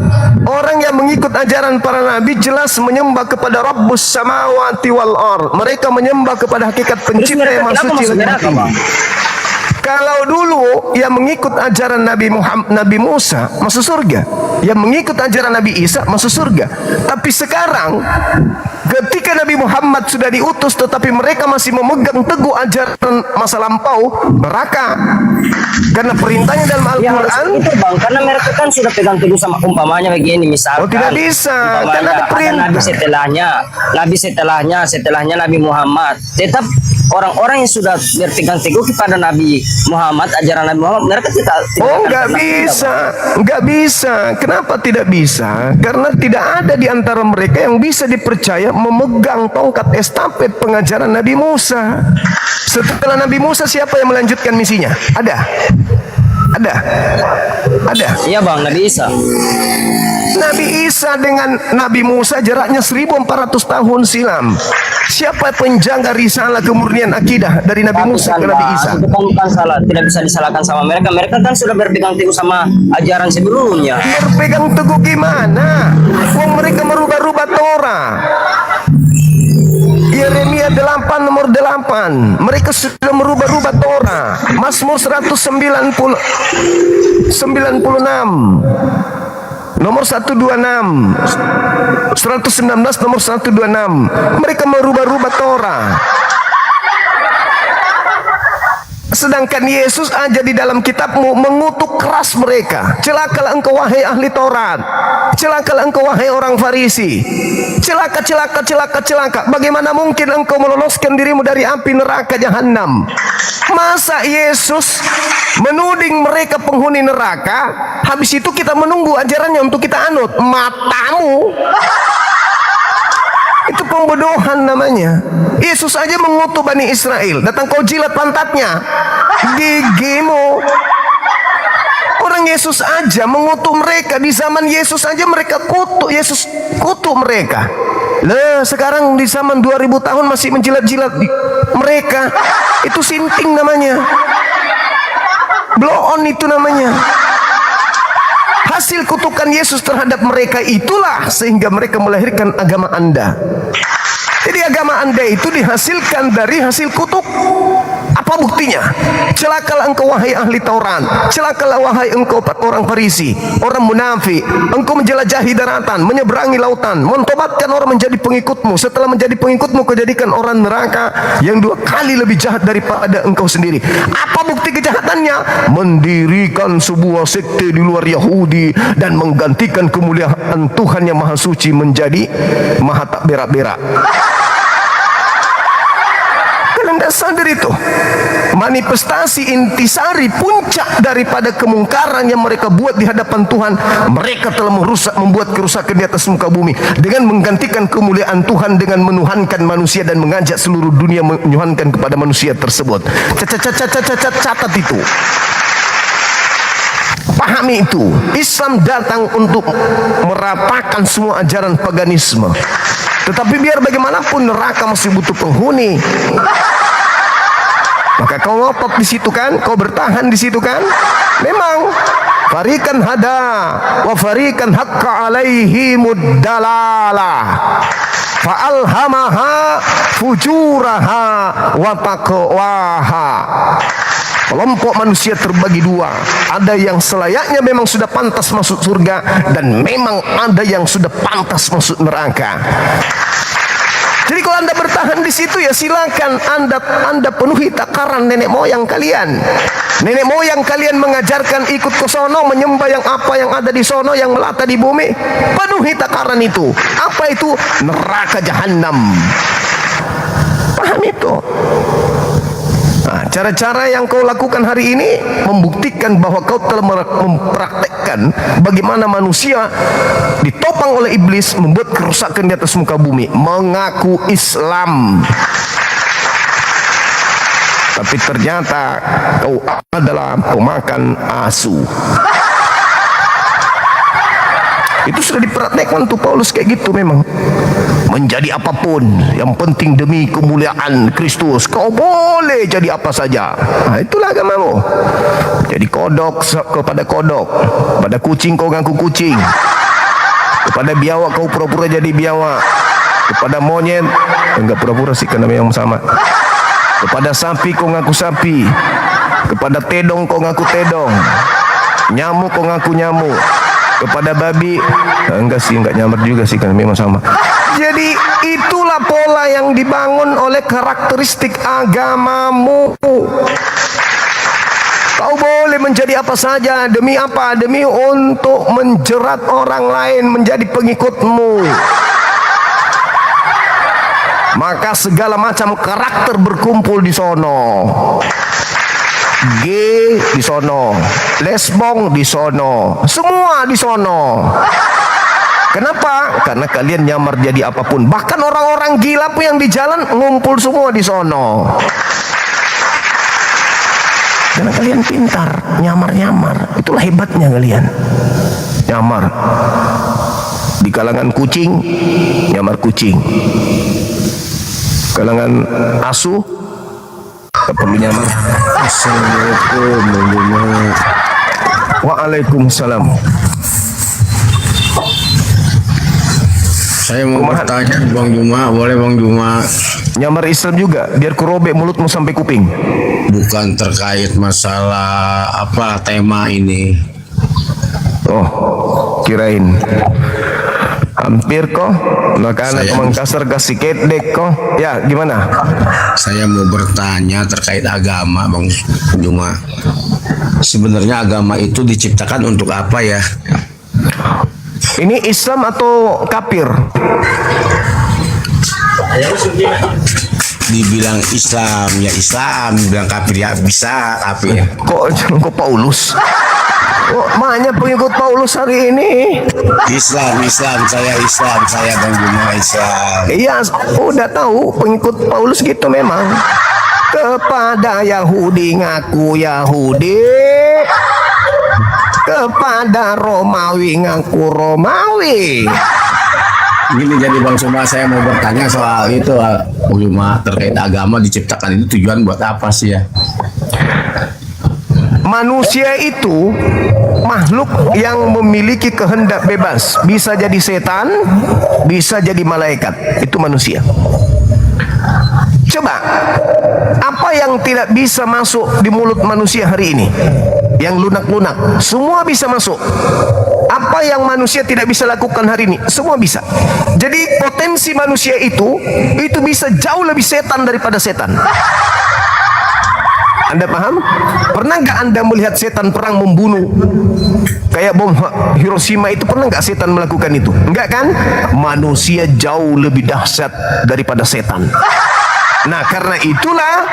Orang yang mengikut ajaran para nabi jelas menyembah kepada Rabbus samawati wal ard. Mereka menyembah kepada hakikat pencipta yang maha suci lagi maha tinggi. Kalau dulu yang mengikut ajaran Nabi Musa masuk surga, yang mengikut ajaran Nabi Isa masuk surga. Tapi sekarang ketika Nabi Muhammad sudah diutus tetapi mereka masih memegang teguh ajaran masa lampau, neraka. Karena perintahnya dalam Al-Quran itu bang, karena mereka kan sudah pegang teguh sama umpamanya begini misalkan. Oh, tidak bisa, karena ada ada perintah. Nabi setelahnya Nabi Muhammad. Tetap orang-orang yang sudah berpegang teguh kepada Nabi Muhammad, ajaran Nabi Muhammad, mereka tidak nggak bisa, nggak bisa. Kenapa tidak bisa? Karena tidak ada di antara mereka yang bisa dipercaya memegang tongkat estafet pengajaran Nabi Musa. Setelah Nabi Musa, siapa yang melanjutkan misinya? Ada. Iya bang, Nabi Isa. Nabi Isa dengan Nabi Musa jaraknya 1400 tahun silam. Siapa penjaga risalah kemurnian akidah dari Nabi Musa ke Nabi Isa? Itu kan bukan salah, tidak bisa disalahkan sama mereka. Mereka kan sudah berpegang teguh sama ajaran sebelumnya. Berpegang teguh gimana? Wong mereka merubah-rubah Torah. mereka sudah merubah-rubah Torah. Mazmur 96 nomor 126, 119 nomor 126, mereka merubah-rubah Torah. Sedangkan Yesus aja di dalam kitabmu mengutuk keras mereka. Celakalah engkau wahai ahli Taurat, celakalah engkau wahai orang Farisi. Celaka, celaka, celaka, celaka. Bagaimana mungkin engkau meloloskan dirimu dari api neraka jahanam? Masa Yesus menuding mereka penghuni neraka, habis itu kita menunggu ajarannya untuk kita anut? Matamu! Itu pembodohan namanya. Yesus aja mengutuk Bani Israel, datang kau jilat pantatnya, gigimu. Orang Yesus aja mengutuk mereka. Di zaman Yesus aja mereka kutuk. Yesus kutuk mereka. Lah sekarang di zaman 2000 tahun masih menjilat-jilat mereka. Itu sinting namanya, blow on itu namanya. Hasil kutukan Yesus terhadap mereka itulah sehingga mereka melahirkan agama Anda. Jadi agama Anda itu dihasilkan dari hasil kutuk. Apa buktinya? Celakalah engkau wahai ahli Taurat, celakalah wahai engkau orang Farisi, orang munafik. Engkau menjelajahi daratan, menyeberangi lautan, mentobatkan orang menjadi pengikutmu. Setelah menjadi pengikutmu, kau jadikan orang neraka yang 2 kali lebih jahat daripada engkau sendiri. Apa bukti kejahatannya? Mendirikan sebuah sekte di luar Yahudi dan menggantikan kemuliaan Tuhan yang Maha Suci menjadi Maha tak berak-berak. Anda sadar itu? Manifestasi intisari puncak daripada kemungkaran yang mereka buat di hadapan Tuhan. Mereka telah membuat kerusakan di atas muka bumi dengan menggantikan kemuliaan Tuhan dengan menuhankan manusia dan mengajak seluruh dunia menyuhankan kepada manusia tersebut. Catat itu. Pahami itu. Islam datang untuk meratakan semua ajaran paganisme. Tetapi biar bagaimanapun neraka masih butuh penghuni. Maka kau ngotot di situ kan, kau bertahan di situ kan. Memang farikan hada wa farikan haqqa alaihi muddalalah fa'alhamaha fujuraha wa taqwaha. Kelompok manusia terbagi 2. Ada yang selayaknya memang sudah pantas masuk surga, dan memang ada yang sudah pantas masuk neraka. Jadi kalau Anda bertahan di situ, ya silakan Anda penuhi takaran nenek moyang kalian. Nenek moyang kalian mengajarkan ikut ke sono, menyembah yang apa yang ada di sono, yang melata di bumi. Penuhi takaran itu. Apa itu? Neraka jahanam. Paham itu? Nah, cara-cara yang kau lakukan hari ini membuktikan bahwa kau telah mempraktekkan bagaimana manusia ditopang oleh iblis membuat kerusakan di atas muka bumi. Mengaku Islam, tapi ternyata kau adalah pemakan asu. Itu sudah dipraktekkan tuh Paulus kayak gitu memang. Menjadi apapun, yang penting demi kemuliaan Kristus. Kau boleh jadi apa saja. Nah, itulah agamamu. Jadi kodok kepada kodok, pada kucing kau ngaku kucing, kepada biawak kau pura-pura jadi biawak, kepada monyet enggak pura-pura sih karena memang sama, kepada sapi kau ngaku sapi, kepada tedong kau ngaku tedong, nyamuk kau ngaku nyamuk, kepada babi enggak sih, enggak nyamar juga sih karena memang sama. Jadi itulah pola yang dibangun oleh karakteristik agamamu. Kau boleh menjadi apa saja. Demi apa? Demi untuk menjerat orang lain menjadi pengikutmu. Maka segala macam karakter berkumpul di sono. G di sono, lesbong di sono, semua di sono. Kenapa? Karena kalian nyamar jadi apapun. Bahkan orang-orang gila pun yang di jalan ngumpul semua di sono. Karena kalian pintar nyamar-nyamar. Itulah hebatnya kalian. Nyamar. Di kalangan kucing, nyamar kucing. Kalangan asu, tak perlu nyamar. Assalamualaikum. Waalaikumsalam. Saya mau bertanya Bang Juma, boleh Bang Juma? Nyamar Islam juga, biar ku robek mulutmu sampai kuping. Bukan terkait masalah apa tema ini. Oh, kirain. Hampir kok, maka anak Mangkasar kasih kedek kok. Ya, gimana? Saya mau bertanya terkait agama, Bang Juma. Sebenarnya agama itu diciptakan untuk apa ya? Ini Islam atau kafir? Dibilang Islam ya Islam, dibilang kafir ya bisa kafir. Kok Paulus? Kok banyak pengikut Paulus hari ini? Islam, saya Bang Juma Islam. Iya, udah tahu pengikut Paulus gitu memang. Kepada Yahudi ngaku Yahudi, kepada Romawi ngaku Romawi. Gini jadi Bang Juma, saya mau bertanya soal itu Bang Juma, terkait agama diciptakan itu tujuan buat apa sih ya? Manusia itu makhluk yang memiliki kehendak bebas. Bisa jadi setan, bisa jadi malaikat. Itu manusia. Coba, apa yang tidak bisa masuk di mulut manusia hari ini? Yang lunak-lunak, semua bisa masuk. Apa yang manusia tidak bisa lakukan hari ini, semua bisa. Jadi potensi manusia itu bisa jauh lebih setan daripada setan. Anda paham? Pernah nggak Anda melihat setan perang membunuh? Kayak bom Hiroshima itu, pernah nggak setan melakukan itu? Enggak kan? Manusia jauh lebih dahsyat daripada setan. Nah, karena itulah,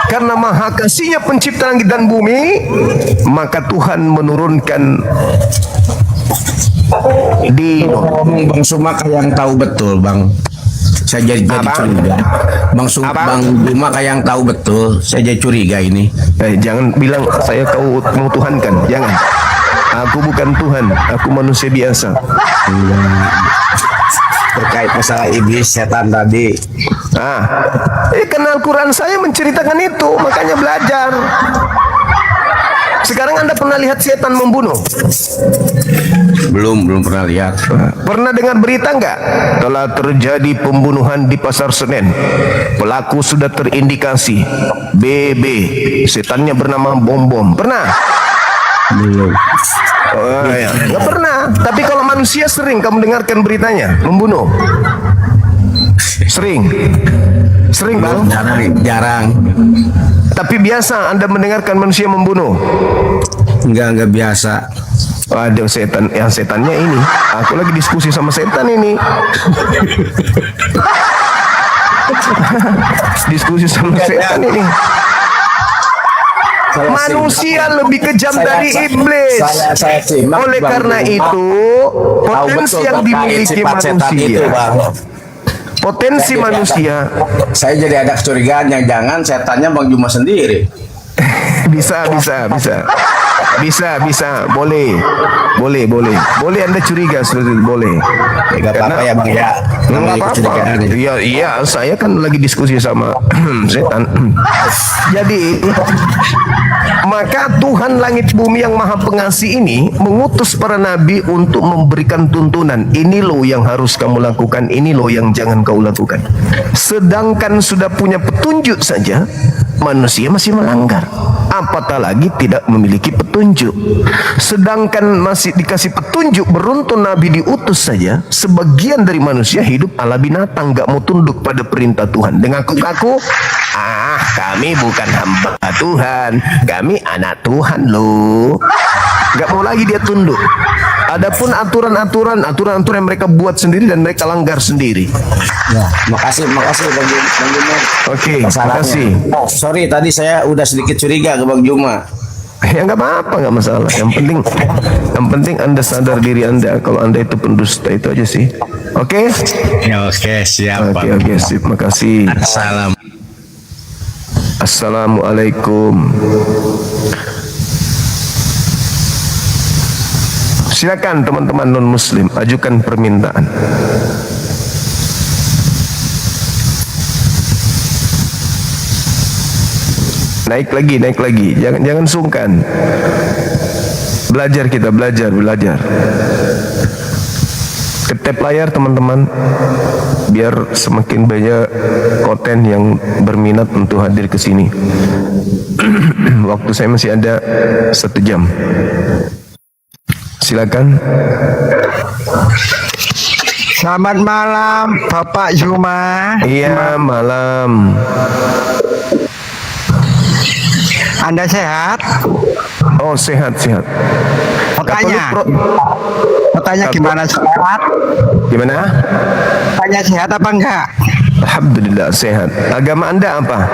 karena maha kasihnya pencipta langit dan bumi, maka Tuhan menurunkan di Bang Sumak yang tahu betul, Bang. Saya jadi curiga. Bang Juma kayak yang tahu betul. Saya jadi curiga ini. Jangan bilang saya kau mau Tuhan kan, jangan. Aku bukan Tuhan, aku manusia biasa. Terkait masalah iblis setan tadi. Karena Al-Quran saya menceritakan itu, makanya belajar. Sekarang Anda pernah lihat setan membunuh? Belum pernah lihat. Pernah dengar berita enggak? Telah terjadi pembunuhan di Pasar Senen. Pelaku sudah terindikasi BB. Setannya bernama Bom. Pernah? Belum. Ya. Nggak pernah. Tapi kalau manusia sering kamu dengarkan beritanya membunuh. Sering Bang? Jarang. Tapi biasa Anda mendengarkan manusia membunuh? Enggak biasa. Ada setan, yang setannya ini. Aku lagi diskusi sama setan ini. Diskusi sama setan ini. Manusia lebih kejam dari iblis. Oleh karena itu, potensi yang dimiliki manusia, potensi manusia. Saya jadi ada kecurigaan, yang jangan setannya Bang Juma sendiri. Bisa. Boleh Anda curiga, boleh. Enggak apa-apa ya Bang ya. Enggak apa-apa. Iya, saya kan lagi diskusi sama setan. Jadi, maka Tuhan langit bumi yang maha pengasih ini mengutus para nabi untuk memberikan tuntunan. Ini loh yang harus kamu lakukan, ini loh yang jangan kau lakukan. Sedangkan sudah punya petunjuk saja, manusia masih melanggar. Apatah lagi tidak memiliki petunjuk. Sedangkan masih dikasih petunjuk, beruntun nabi diutus saja, sebagian dari manusia hidup ala binatang, gak mau tunduk pada perintah Tuhan. Dengan ngaku-ngaku, kami bukan hamba Tuhan, kami anak Tuhan loh. Gak mau lagi dia tunduk. Adapun aturan-aturan yang mereka buat sendiri dan mereka langgar sendiri. Ya, makasih Bang Juma. Oke, makasih. Sorry tadi saya udah sedikit curiga ke Bang Juma. Ya nggak apa-apa, nggak masalah. Yang penting Anda sadar diri Anda kalau Anda itu pendusta, itu aja sih. Oke? Ya, oke, siap. Oke, sip. Makasih. Assalamualaikum. Silakan teman-teman non-muslim ajukan permintaan. Naik lagi. Jangan sungkan. Belajar. Ketep layar teman-teman, biar semakin banyak konten yang berminat untuk hadir ke sini. Waktu saya masih ada 1 jam. Silakan. Selamat malam Bapak Zuma. Iya, malam. Anda sehat? Oh, sehat. Bertanya gimana sehat? Gimana? Tanya sehat apa enggak? Alhamdulillah sehat. Agama Anda apa?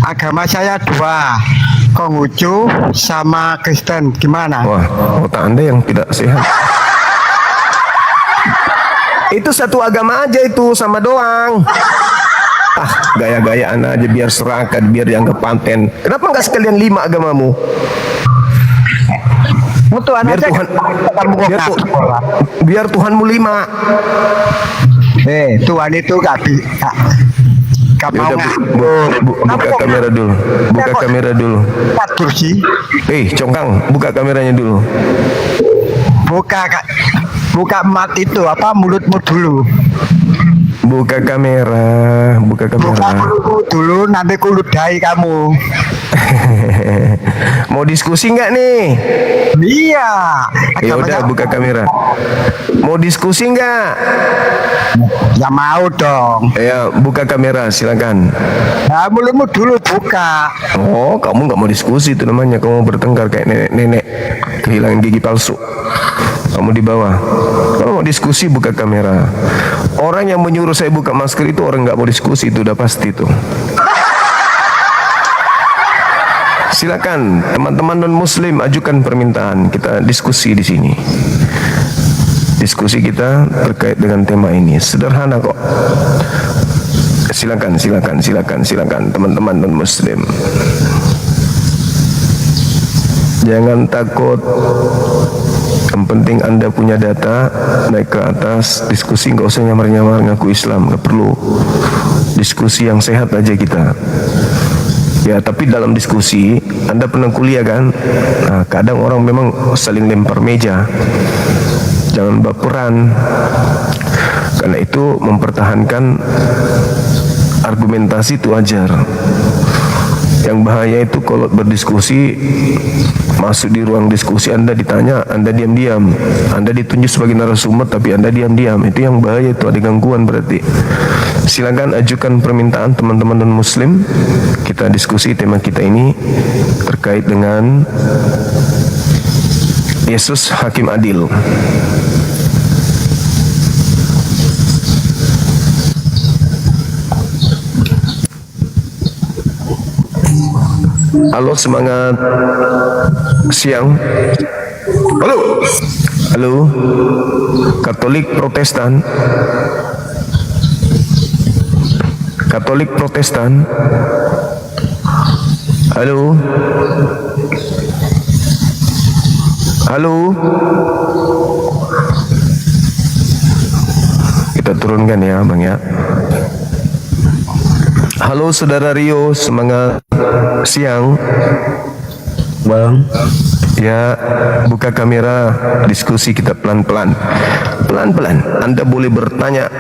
Agama saya 2, Konghucu sama Kristen. Gimana? Wah, otak Anda yang tidak sehat. Itu satu agama aja itu, sama doang. Gaya-gayaan aja biar serakah, biar dianggap panten. Kenapa nggak sekalian 5 agamamu? Biar Tuhan, biar Tuhanmu 5. Tuhan itu gak mau buka kamera dulu. Buka kamera dulu. kursi. Congkang, buka kameranya dulu. Buka mat itu apa mulutmu dulu. Buka kamera. Buka mulutmu dulu, nanti kuludai kamu. Mau diskusi nggak nih? Iya. Ya udah, buka kamera. Mau diskusi nggak? Ya mau dong. Ya, buka kamera, silakan. Nah, mulutmu dulu buka. Oh, kamu nggak mau diskusi, itu namanya kamu bertengkar kayak nenek-nenek kehilangan gigi palsu. Kamu di bawah. Kalau mau diskusi, buka kamera. Orang yang menyuruh saya buka masker itu orang nggak mau diskusi, itu udah pasti tuh. Silakan teman-teman non muslim ajukan permintaan, kita diskusi di sini. Diskusi kita terkait dengan tema ini sederhana kok. Silakan teman-teman non muslim. Jangan takut. Yang penting Anda punya data, naik ke atas, diskusi, nggak usah nyamar-nyamar ngaku Islam, nggak perlu. Diskusi yang sehat aja kita. Ya, tapi dalam diskusi, Anda pernah kuliah kan? Nah, kadang orang memang saling lempar meja. Jangan baperan. Karena itu mempertahankan argumentasi itu wajar. Yang bahaya itu kalau berdiskusi, masuk di ruang diskusi, Anda ditanya, Anda diam-diam. Anda ditunjuk sebagai narasumber, tapi Anda diam-diam. Itu yang bahaya, itu ada gangguan berarti. Silakan ajukan permintaan teman-teman non-muslim. Kita diskusi tema kita ini terkait dengan Yesus Hakim Adil. Halo, semangat siang. Halo, Katolik Protestan. Halo. Kita turunkan ya Bang ya. Halo Saudara Rio, semangat siang. Bang, Ya, buka kamera, diskusi kita pelan-pelan. Pelan-pelan, Anda boleh bertanya.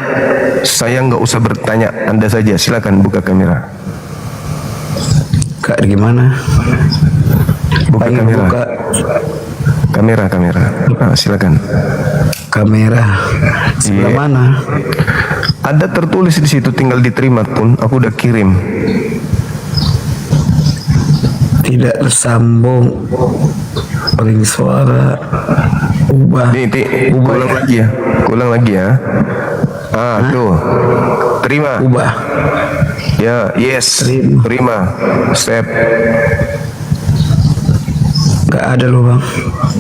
Saya nggak usah bertanya, Anda saja. Silakan buka kamera. Kak gimana? Buka Pengen kamera. buka Kamera. Nah, silakan. kamera. Sebelah Iya. mana? Ada tertulis di situ, tinggal diterima pun. Aku udah kirim. Tidak tersambung. Ring suara. Ubah. Ulang lagi ya. Tuh. Terima. Ubah. Ya, yes. Terima. Step. Gak ada loh bang.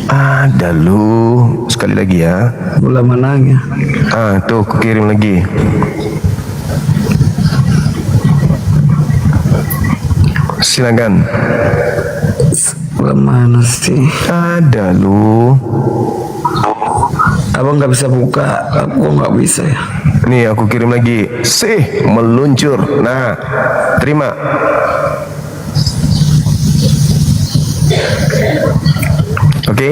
Ada lu. Sekali lagi ya. Bola mananya? Tuh, aku kirim lagi. Silakan. Bola mana sih? Ada lu. Abang nggak bisa buka. Aku nggak bisa ya. Nih, aku kirim lagi. Meluncur. Nah, terima. Oke.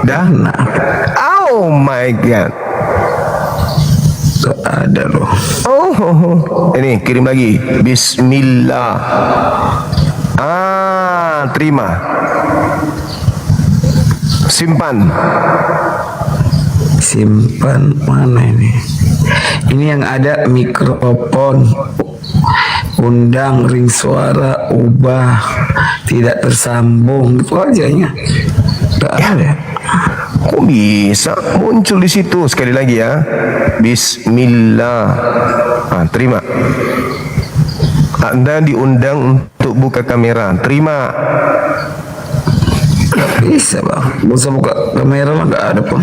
Dah. Nah, Oh my God. Gak ada loh. Ini kirim lagi. Bismillah. Terima. Simpan. Simpan mana ini? Ini yang ada mikrofon, undang, ring suara, ubah, tidak tersambung, itu aja. Gak ada. Kok bisa muncul di situ? Sekali lagi ya. Bismillah. Terima. Anda diundang untuk buka kamera. Terima. Bisa bang, bisa buka kamera mah gak ada pun.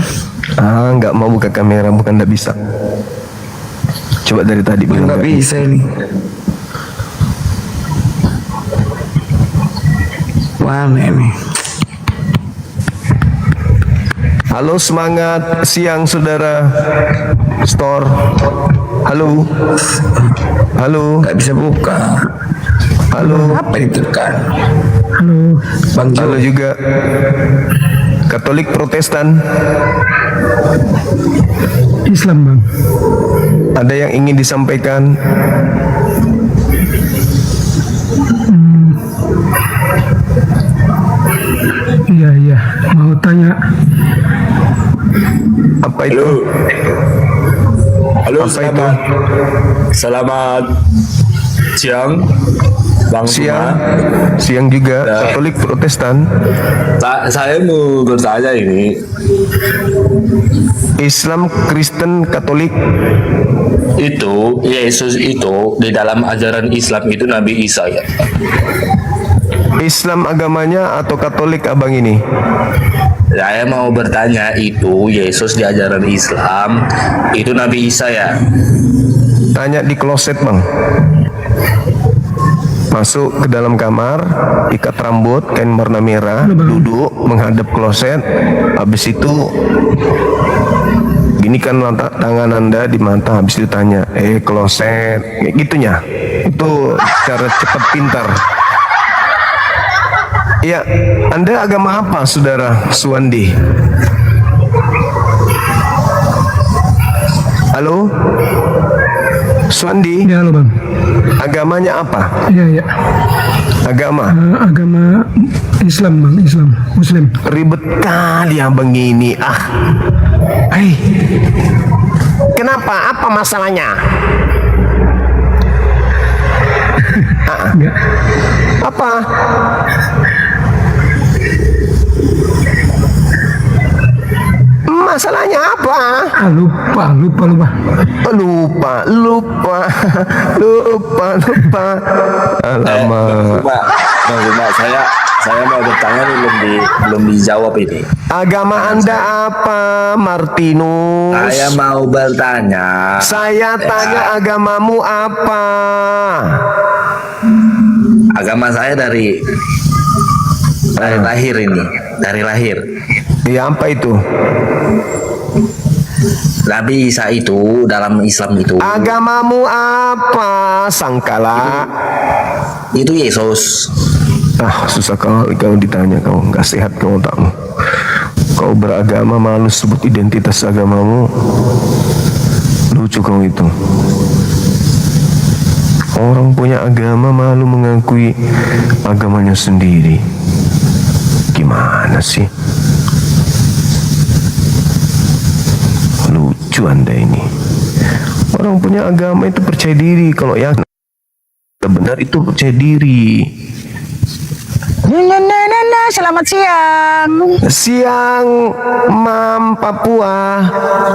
Nggak mau buka kamera, bukan nggak bisa. Coba dari tadi bilang Nggak bisa ini. Mana ini? Halo, semangat siang saudara store. Halo. Nggak bisa buka. Halo. Apa ditekan? Bang Halo Jo. juga. Katolik Protestan. Islam bang. Ada yang ingin disampaikan? Iya, mau tanya. Apa itu? Halo, Apa itu? selamat siang, Bang Siang. Suma. Siang juga. Katolik Protestan. Saya mau bertanya ini, Islam, Kristen, Katolik. itu Yesus itu di dalam ajaran Islam itu Nabi Isa ya? Islam agamanya atau Katolik abang ini? Saya mau bertanya itu Yesus di ajaran Islam itu Nabi Isa ya? Tanya di kloset bang. Masuk ke dalam kamar, ikat rambut kain warna merah, duduk menghadap kloset. Habis itu ginikan tangan Anda di mata, habis itu tanya, kloset, kayak gitunya. Itu cara cepat pintar. Ya, Anda agama apa, saudara Suwandi? Halo, Suwandi, Ya halo bang. agamanya apa? Iya. Agama. Agama Islam bang, Islam, Muslim. Ribet kali abang ini. Kenapa? Apa masalahnya? Enggak. Apa? Masalahnya apa? Lupa. Alamak. Bang Suma, saya mau bertanya nih, belum dijawab ini. Agama Anda apa, Martinus? Saya mau bertanya. Saya tanya agamamu apa? Agama saya dari lahir ini, dari lahir. Ya, apa itu? Nabi Isa itu dalam Islam itu Agamamu apa, Sangkala? itu Yesus. Susah kau ditanya, kau nggak sehat kau otakmu. Kau beragama malu sebut identitas agamamu. Lucu kau itu. Orang punya agama malu mengakui agamanya sendiri. Gimana sih? Lucu Anda ini. Orang punya agama itu percaya diri. Kalau yang benar itu percaya diri. Selamat siang. Siang, Mam Papua.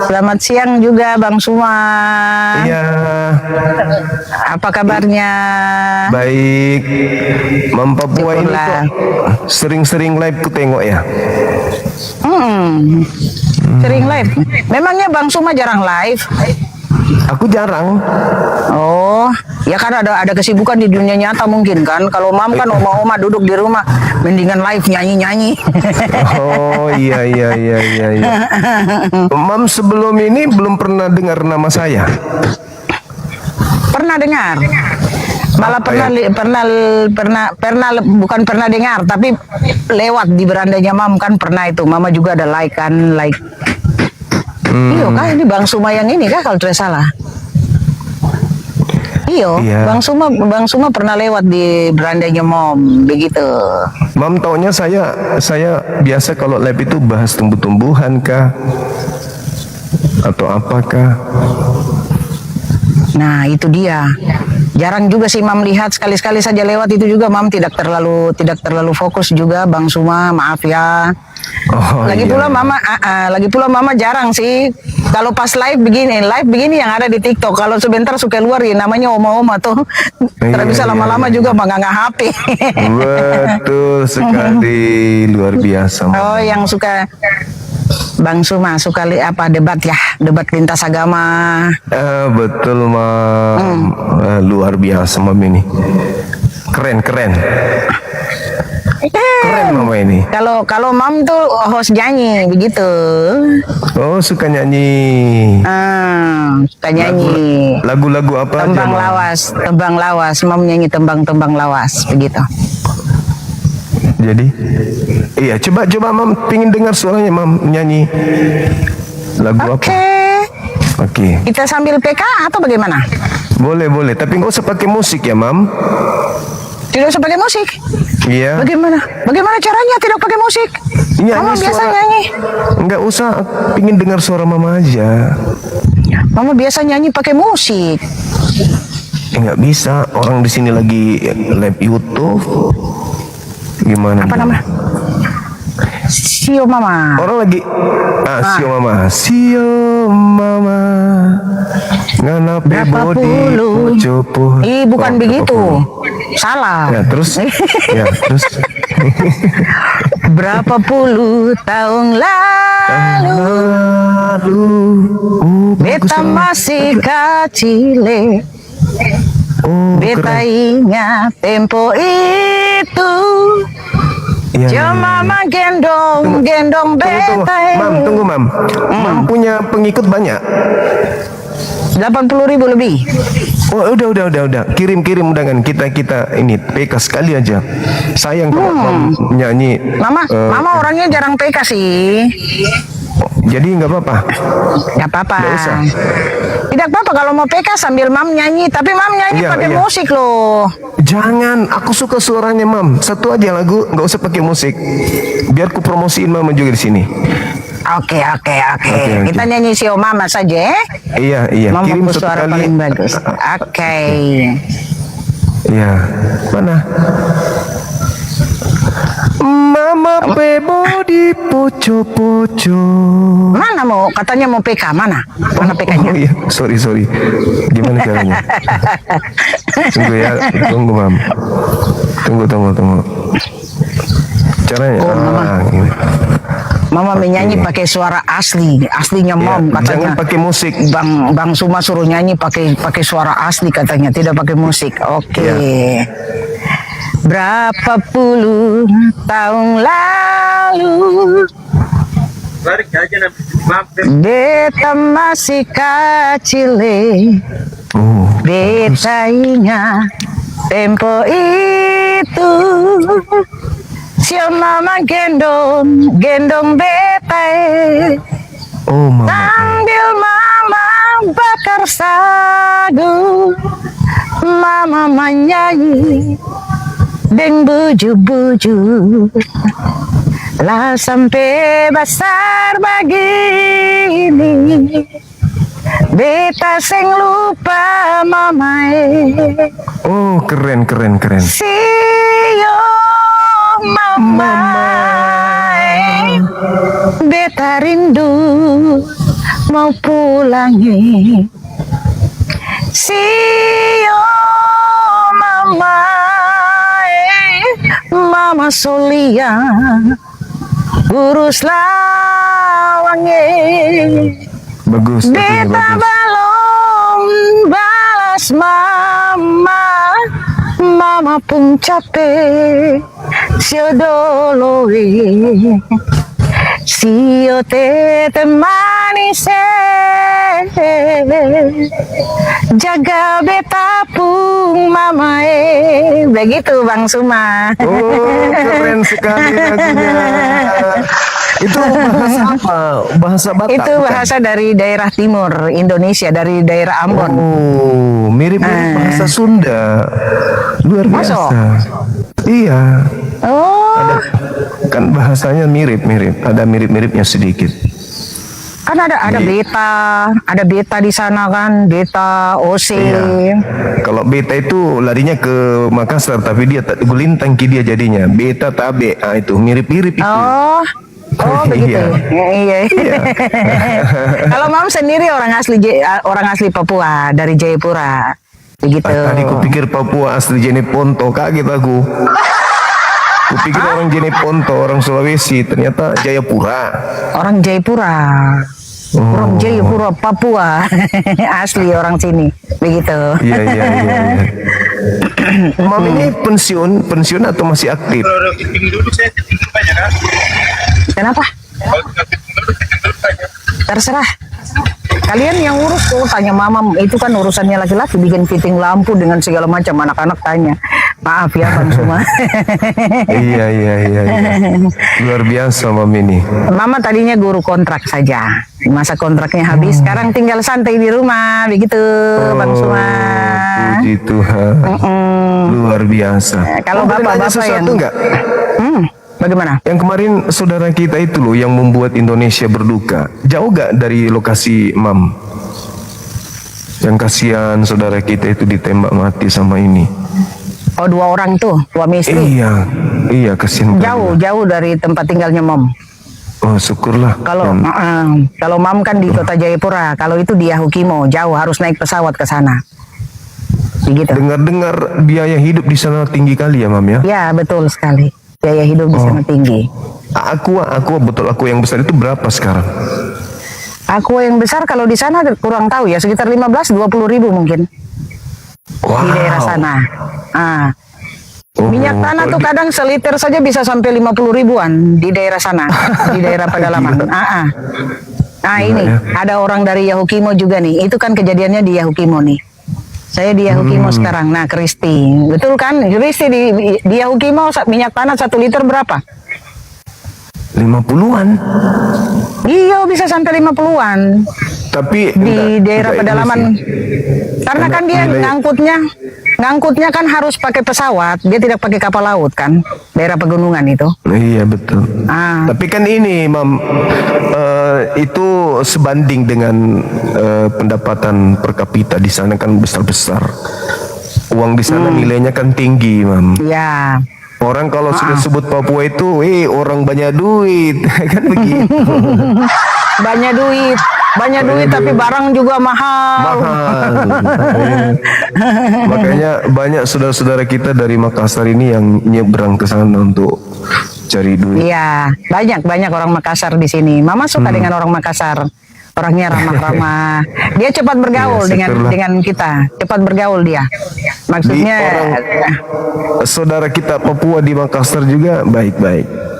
Selamat siang juga Bang Suma. Iya, Apa kabarnya? baik. Mam Papua ini Syukurlah. kok sering-sering live ku tengok ya. Sering live. Memangnya Bang Suma jarang live? Aku jarang. Oh, ya kan ada kesibukan di dunia nyata mungkin kan. Kalau Mam kan oma-oma duduk di rumah, mendingan live nyanyi-nyanyi. Oh iya. Mam sebelum ini belum pernah dengar nama saya. Pernah dengar? Malah Apa ya? bukan pernah dengar, tapi lewat di berandanya Mam kan pernah itu. Mama juga ada like kan, like Iyo kah ini Bang Suma yang ini kah kalau tidak salah. Iyo, Iya. Bang Suma pernah lewat di berandanya Mom, begitu. Mam taunya saya biasa kalau live itu bahas tumbuh-tumbuhan kah atau apakah? Nah itu dia. Jarang juga sih Mam lihat, sekali-sekali saja lewat itu juga Mam tidak terlalu fokus juga Bang Suma, maaf ya. Oh, Lagi iya. pula Mama jarang sih kalau pas live begini yang ada di TikTok. Kalau sebentar suka keluar ya namanya oma-oma tuh. Tidak bisa lama-lama juga mengangkat HP. Betul sekali, luar biasa. Mam. Oh, yang suka Bang Suma suka debat lintas agama. Betul Mam. Luar biasa Mam ini. Keren. Keren Mama ini. Kalau Mam tuh host nyanyi begitu. Oh, suka nyanyi. Suka nyanyi. Lagu-lagu apa aja? Tembang lawas. Mam nyanyi tembang lawas begitu. Jadi, iya coba Mam, pingin dengar suaranya Mam nyanyi lagu apa? Oke. Kita sambil PK atau bagaimana? Boleh, tapi nggak usah pakai musik ya Mam. Tidak usah pakai musik. Iya. Bagaimana caranya tidak pakai musik? Nyanyi Mama biasa suara- nyanyi. Nggak usah, pingin dengar suara Mama aja. Mama biasa nyanyi pakai musik. Nggak bisa, orang di sini lagi live YouTube. Gimana? Apa nama? Sio Mama. Orang lagi Sio Mama ngana Berapa body puluh? poco. Bukan Oh, begitu. berapa puluh? Salah. Ya terus. Berapa puluh tahun lalu beta masih kecil. Beta ingat tempo itu. Cuma menggendong beta. Mam, tunggu Mam. Mam punya pengikut banyak. 80.000 lebih. Oh, udah. Kirim undangan kita ini PK sekali aja. Sayang kalau Mam nyanyi. Mama orangnya jarang PK sih. Jadi nggak apa-apa. Nggak apa-apa. Nggak usah. Tidak apa-apa kalau mau PK sambil Mam nyanyi. Tapi Mam nyanyi Iya, pakai iya. musik loh. Jangan, aku suka suaranya Mam. Satu aja lagu, nggak usah pakai musik. Biar ku promosiin Mama juga di sini. Oke. Kita nyanyi Sio Mama saja. Iya. Mama Kirim satu suara kali. paling bagus. Oke. Iya. Mana? Mama pebo di poco. Mana mau? Katanya mau PK. Mana PK-nya? Oh iya, sorry. Gimana caranya? Tunggu Mam. Tunggu. Caranya? Gini. Mama menyanyi pakai suara aslinya Mom Ya, katanya. jangan pakai musik. Bang Suma suruh nyanyi pakai suara asli katanya, tidak pakai musik. Oke. Ya. Berapa puluh tahun lalu beta masih kecil. Oh, Beta ingat tempo itu. Sio Mama gendong beta. oh Mama. Sambil Mama bakar sagu, Mama menyanyi deng buju-buju. Lah sampai besar begini, beta sing lupa Mama. Oh, keren. Sio Mama, beta rindu mau pulang. Sio Mama, Mama Solia urus lawange. Bagus. Beta belum balas Mama pun capek. Sio doloi, sio tete manis, jaga beta pun Mama. Begitu Bang Suma. Oh, keren sekali lagunya. Itu bahasa apa? Bahasa Batak. Itu bukan? bahasa dari daerah timur Indonesia, dari daerah Ambon. Oh, mirip-mirip bahasa Sunda. Luar biasa. Masuk? Iya. Oh, Kan bahasanya mirip-mirip, ada mirip-miripnya sedikit. kan ada beta di sana kan, beta OC. Iya. Kalau beta itu larinya ke Makassar, tapi dia gulintang dia jadinya. Beta tabe, itu mirip-mirip itu. Oh, begitu. Iya. Iya. Kalau Mam sendiri orang asli Papua dari Jayapura. Begitu. Tadi kupikir Papua asli Jeneponto, kaget aku. Kupikir orang Jeneponto, orang Sulawesi, ternyata Jayapura. Orang Jayapura. Orang Jayapura, Papua. Asli orang sini. Begitu. Iya. Mam ini pensiun atau masih aktif? Kenapa? Terserah. Kalian yang urus tuh, tanya mama. Itu kan urusannya laki-laki, bikin fitting lampu dengan segala macam. Anak-anak tanya. Maaf ya Bang Suma. Iya. Luar biasa Mam ini. Mama tadinya guru kontrak saja. Masa kontraknya habis, sekarang tinggal santai di rumah. Begitu Bang Suma. Puji Tuhan. Luar biasa. Kalau bapak-bapak yang... enggak? Bagaimana? Yang kemarin saudara kita itu loh yang membuat Indonesia berduka. Jauh gak dari lokasi Mam? Yang kasihan saudara kita itu ditembak mati sama ini. Oh, 2 orang tuh, suami istri. Iya kasihan. Jauh dari tempat tinggalnya Mom. Oh syukurlah. Kalau Mam kan di Kota Jayapura, kalau itu di Yahukimo, jauh harus naik pesawat ke sana. Begitu. Dengar-dengar biaya hidup di sana tinggi kali ya Mam ya? Ya betul sekali. Biaya hidup di sana tinggi. Aku yang besar itu berapa sekarang? Aku yang besar kalau di sana kurang tahu ya, sekitar 15-20 ribu mungkin. Wow. Di daerah sana. Minyak tanah tuh kadang seliter saja bisa sampai 50 ribuan di daerah sana, di daerah pedalaman. Ini ada orang dari Yahukimo juga nih. Itu kan kejadiannya di Yahukimo nih. Saya di Yahukimo sekarang. Nah, Kristi, betul kan? Kristi di Yahukimo minyak tanah 1 liter berapa? 50-an. Iya, bisa sampai 50-an. Tapi di daerah pedalaman. Karena kan dia ngangkutnya kan harus pakai pesawat. Dia tidak pakai kapal laut kan. Daerah pegunungan itu. Iya, betul. Tapi kan ini Mam, itu sebanding dengan pendapatan per kapita di sana kan besar-besar. Uang di sana nilainya kan tinggi, Mam. Iya. Orang kalau sudah sebut Papua itu, orang banyak duit, kan begitu. Banyak duit tapi barang juga mahal. Makanya banyak saudara-saudara kita dari Makassar ini yang nyebrang ke sana untuk cari duit. Iya, banyak orang Makassar di sini. Mama suka dengan orang Makassar. Orangnya ramah-ramah. Dia cepat bergaul dengan kita. Cepat bergaul dia. Maksudnya saudara kita Papua di Makassar juga baik-baik.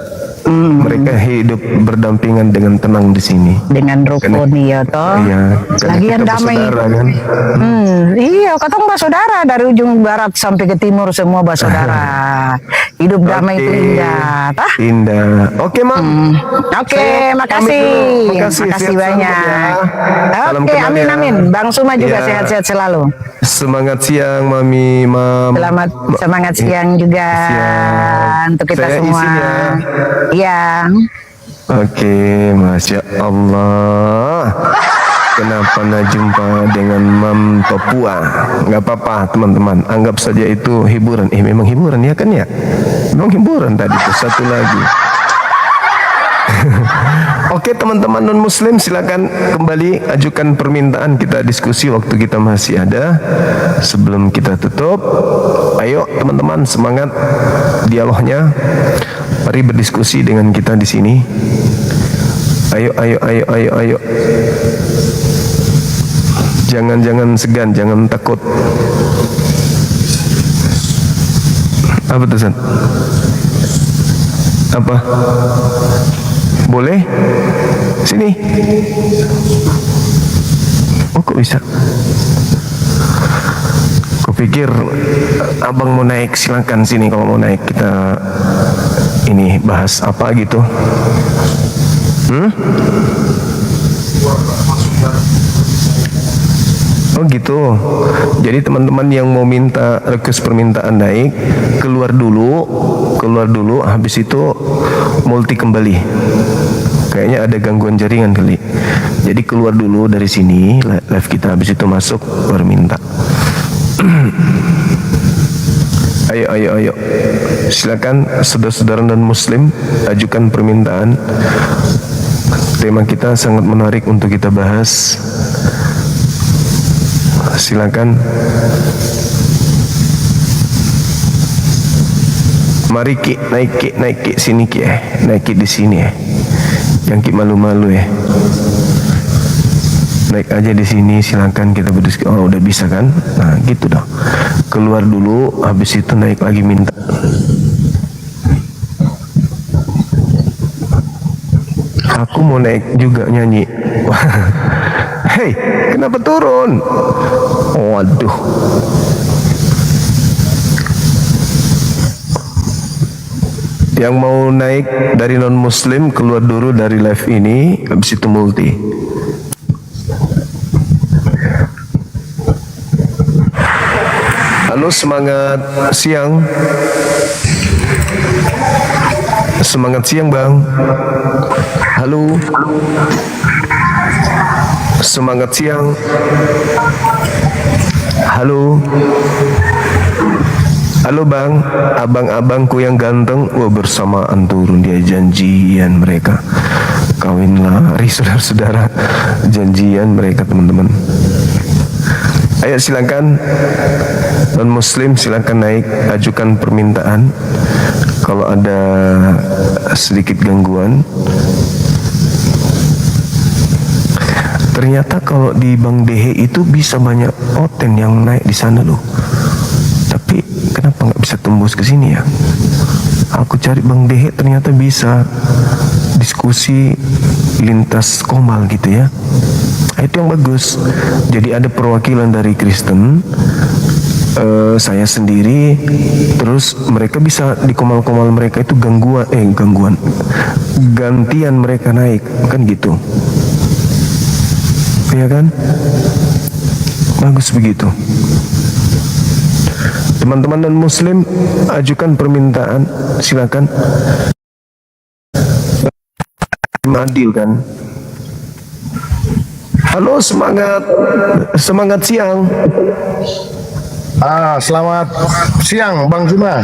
Mereka hidup berdampingan dengan tenang di sini. Dengan rukun iya toh. Iya. Lagian damai. Kan? Iya, katong bersaudara dari ujung barat sampai ke timur semua bersaudara. Hidup damai itu indah, tah? Indah. Oke, Mam. Oke, makasih. Makasih banyak. Oke, amin. Bang Suma juga sehat-sehat selalu. Semangat siang, Mami, Mam. Selamat semangat siang juga untuk kita Saya semua. izin ya. Iya. Oke, Masya Allah. Kenapa nak jumpa dengan Mam Papua? Nggak apa-apa, teman-teman. Anggap saja itu hiburan. Memang hiburan ya kan ya? Memang hiburan tadi itu satu lagi. Oke, teman-teman non-muslim, silakan kembali ajukan permintaan, kita diskusi waktu kita masih ada. Sebelum kita tutup, ayo teman-teman semangat dialognya. Mari berdiskusi dengan kita di sini. Ayo. Jangan segan, jangan takut. Apa tuh, San? Apa? Boleh? Sini. Oh, kok bisa? Kupikir abang mau naik, silakan sini kalau mau naik, kita ini bahas apa gitu. Oh gitu. Jadi teman-teman yang mau minta request permintaan naik, keluar dulu, habis itu multi kembali. Kayaknya ada gangguan jaringan kali. Jadi keluar dulu dari sini live kita, habis itu masuk baru minta. Ayo. Silakan saudara-saudara dan muslim ajukan permintaan. Tema kita sangat menarik untuk kita bahas. Silakan. Mari Ki, naik Ki sini Ki naik Ki di sini Jangan Ki malu-malu Naik aja di sini, silakan kita berdiskusi. Oh, udah bisa kan? Nah, gitu dong. Keluar dulu, habis itu naik lagi minta. Aku mau naik juga nyanyi. Hei, kenapa turun? Waduh. Yang mau naik dari non muslim keluar dulu dari live ini, habis itu multi. Halo, semangat siang. Semangat siang Bang. Halo. Semangat siang. Halo. Halo Bang, abang-abangku yang ganteng. Wah, bersamaan turun dia, janjian mereka. Kawin lari saudara-saudara. Janjian mereka teman-teman. Ayo silakan non muslim, silakan naik, ajukan permintaan. Kalau ada sedikit gangguan. Ternyata kalau di Bang Dehe itu bisa banyak oten yang naik di sana loh. Tapi kenapa nggak bisa tembus ke sini ya? Aku cari Bang Dehe ternyata bisa diskusi lintas komal gitu ya. Itu yang bagus. Jadi ada perwakilan dari Kristen, saya sendiri, terus mereka bisa di komal-komal mereka itu gangguan, gantian mereka naik, kan gitu. Ya kan? Bagus begitu. Teman-teman dan muslim ajukan permintaan, silakan. Adil kan? Halo, semangat siang. Selamat siang Bang Zuma.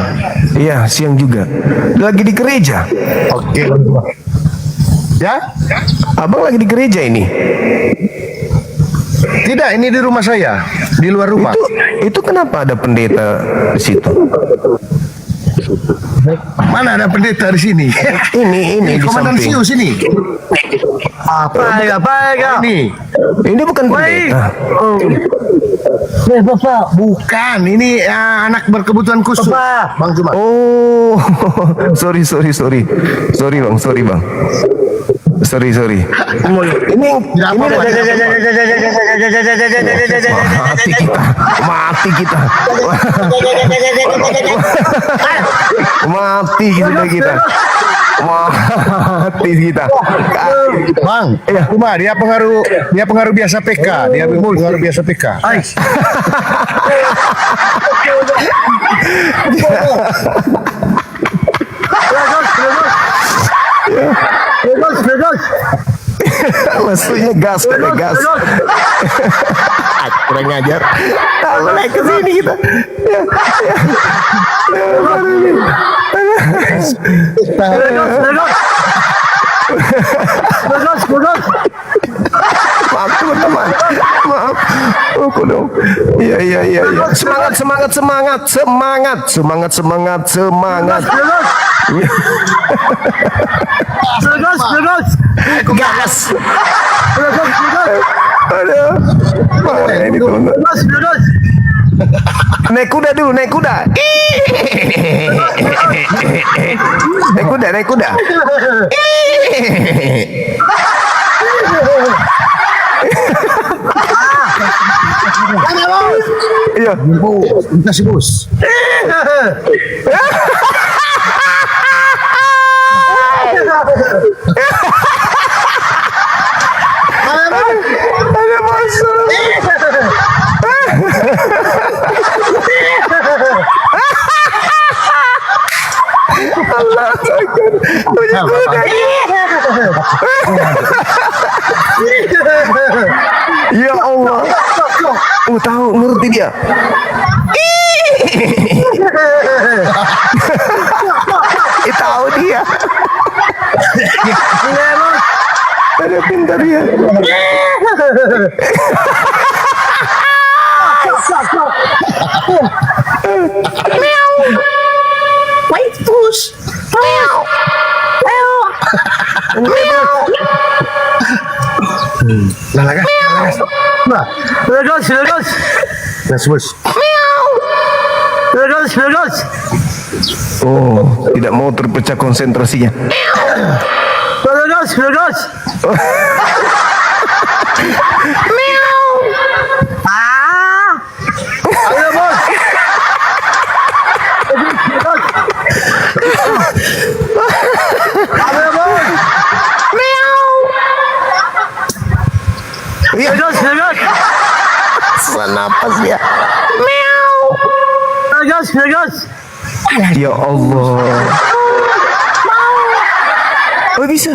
Iya, siang juga. Lagi di gereja. Oke. Ya? Abang lagi di gereja ini? Tidak, ini di rumah saya, di luar rumah. Itu kenapa ada pendeta di situ? Mana ada pendeta di sini? Ini di Komandan samping. Siu sini. Apa? Ini bukan pendeta. Bukan, ini anak berkebutuhan khusus. Bang Zuma. Oh, sorry Bang. Sorry. Ini mati kita. Mati kita. Bang, cuma dia pengaruh biasa PK, dia pengaruh biasa PK. Maksudnya gas. Kurang ngajar. Mulai ke sini kita. Maaf teman-teman. Maaf. Oh, dong. Iya. Semangat. Gas. Aduh. Mana ini teman-teman? Naik kuda dulu. Naik kuda. Iya. Kasih bos. Ada masuk. Allah takkan punya kuda. Ya Allah. Tahu ngerti dia. Tahu dia. Ada pintar dia. Wait, push. Lalagas. Nah, Lagos. gas bos. Lagos. Oh, tidak mau terpecah konsentrasinya. Lagos. Ayo bos. Lagos. Sesak napas dia. Lagos. Ya Allah. Oh bisa.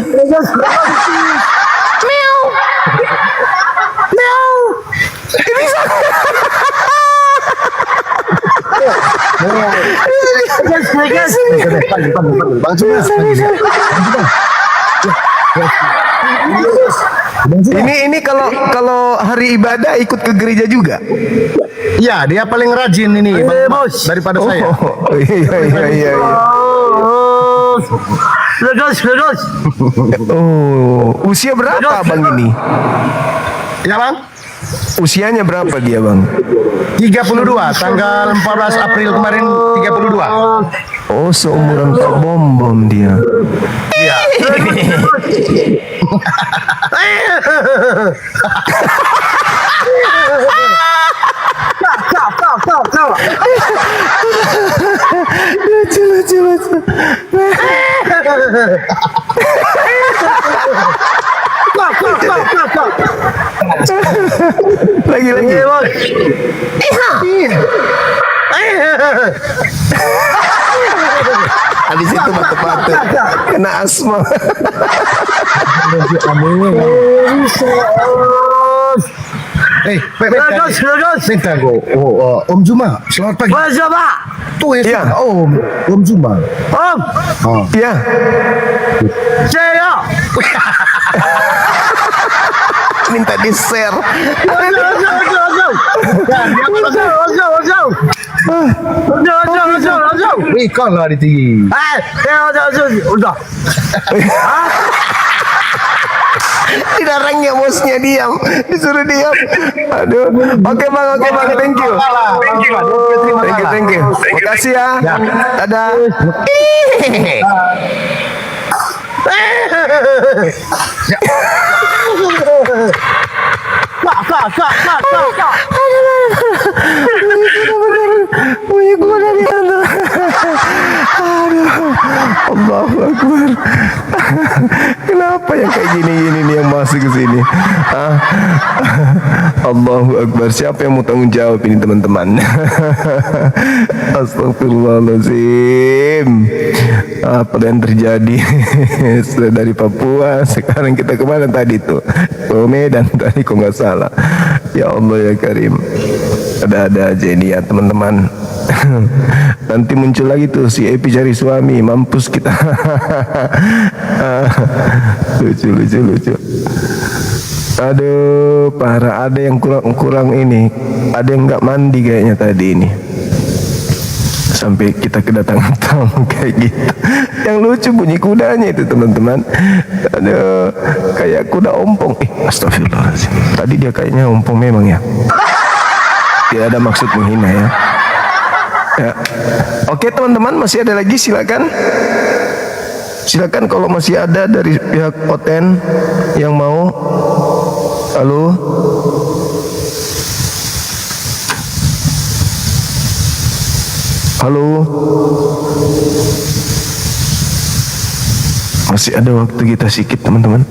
Bang Cuma. Ini kalau hari ibadah ikut ke gereja juga. Ya, dia paling rajin ini Bang, daripada saya. Oh iya. Lagos. Oh, usia berapa Bang ini? Ya Bang, Usianya berapa dia Bang? 32, tanggal 14 April kemarin 32. Oh, seumuran Pak Bom dia. Iya. Lucu. Lagi. Habis itu mata-mata kena asma. Minta go. Om Juma, selamat pagi. Tuh ya, Om Juma. Iya. Minta di-share. Ikan lah di tinggi. Udah. Dilarangnya bosnya diam, disuruh diam. Aduh. Oke bang, thank you. Thank you. Makasih ya. Dadah. Allahu Akbar. Kenapa yang kayak gini nih yang masuk ke sini? Allahu Akbar. Siapa yang mau tanggung jawab ini teman-teman? Astagfirullahaladzim. Apa yang terjadi? Sudah dari Papua, sekarang kita kemana tadi tuh? Ke Medan tadi kok nggak salah. Ya Allah ya Karim. Ada aja ini ya teman-teman. Nanti muncul lagi tuh si Epi cari suami, mampus kita. Lucu. Aduh, parah. Ada yang kurang ini. Ada yang nggak mandi kayaknya tadi ini. Sampai kita kedatangan tamu kayak gitu. Yang lucu bunyi kudanya itu teman-teman. Aduh, kayak kuda ompong. Astagfirullahaladzim. Tadi dia kayaknya ompong memang ya. Tidak ada maksud menghina ya. Oke teman-teman, masih ada lagi, silakan kalau masih ada dari pihak Oten yang mau. Halo, masih ada waktu kita sedikit teman-teman.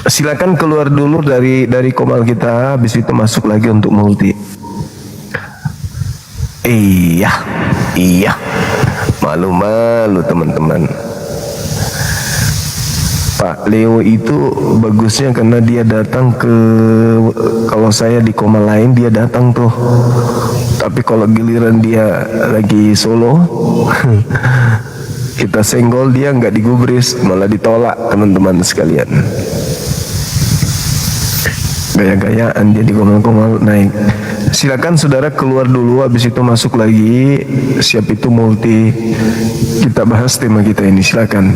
Silakan keluar dulu dari komal kita, habis itu masuk lagi untuk multi. Iya, malu-malu teman-teman. Pak Leo itu bagusnya karena dia datang kalau saya di koma lain dia datang tuh. Tapi kalau giliran dia lagi solo, kita senggol dia nggak digubris, malah ditolak teman-teman sekalian. Gaya-gayaan dia di komal-komal naik. Silakan saudara keluar dulu, habis itu masuk lagi. Siap itu multi. Kita bahas tema kita ini, silakan.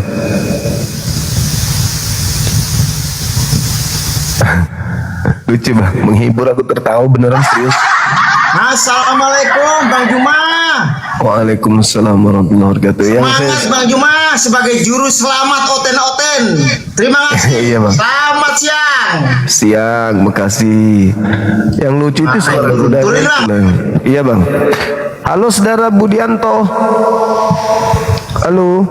Lucu Bang, menghibur, aku tertawa beneran serius. Assalamualaikum Bang Juma. Waalaikumsalam warahmatullahi wabarakatuh. Semangat Bang Juma sebagai juru selamat oten-oten. Terima kasih. Iya Bang. Selamat siang. Siang, makasih. Yang lucu itu suara saudara. Iya Bang. Halo saudara Budianto. Halo.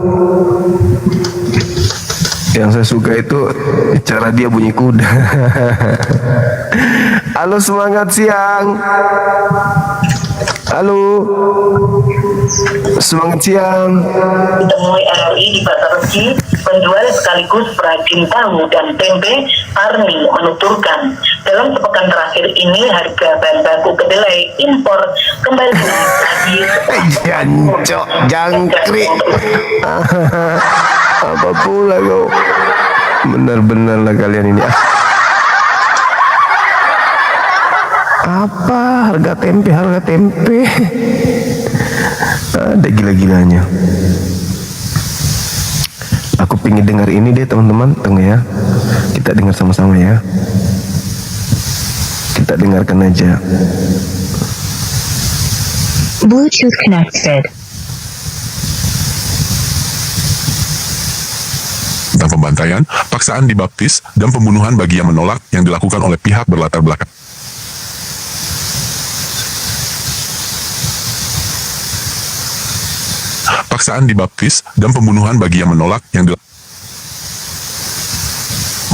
Yang saya suka itu cara dia bunyi kuda. Halo, semangat siang. Halo, semangat siang. Ditemui RRI di Pasar Regi, penjual sekaligus perajin tahu dan tempe Arni menuturkan, dalam sepekan terakhir ini harga bahan baku kedelai impor kembali naik lagi. Jancok, jangkrik. Apa pula kau? Benar-benar lah kalian ini. Apa harga tempe? Ada gila-gilanya. Aku pingin dengar ini deh teman-teman. Tunggu ya, kita dengar sama-sama ya. Kita dengarkan aja. Bluetooth connected. Tentang pembantaian, paksaan dibaptis, dan pembunuhan bagi yang menolak yang dilakukan oleh pihak berlatar belakang. Paksaan dibaptis dan pembunuhan bagi yang menolak yang dilakukan.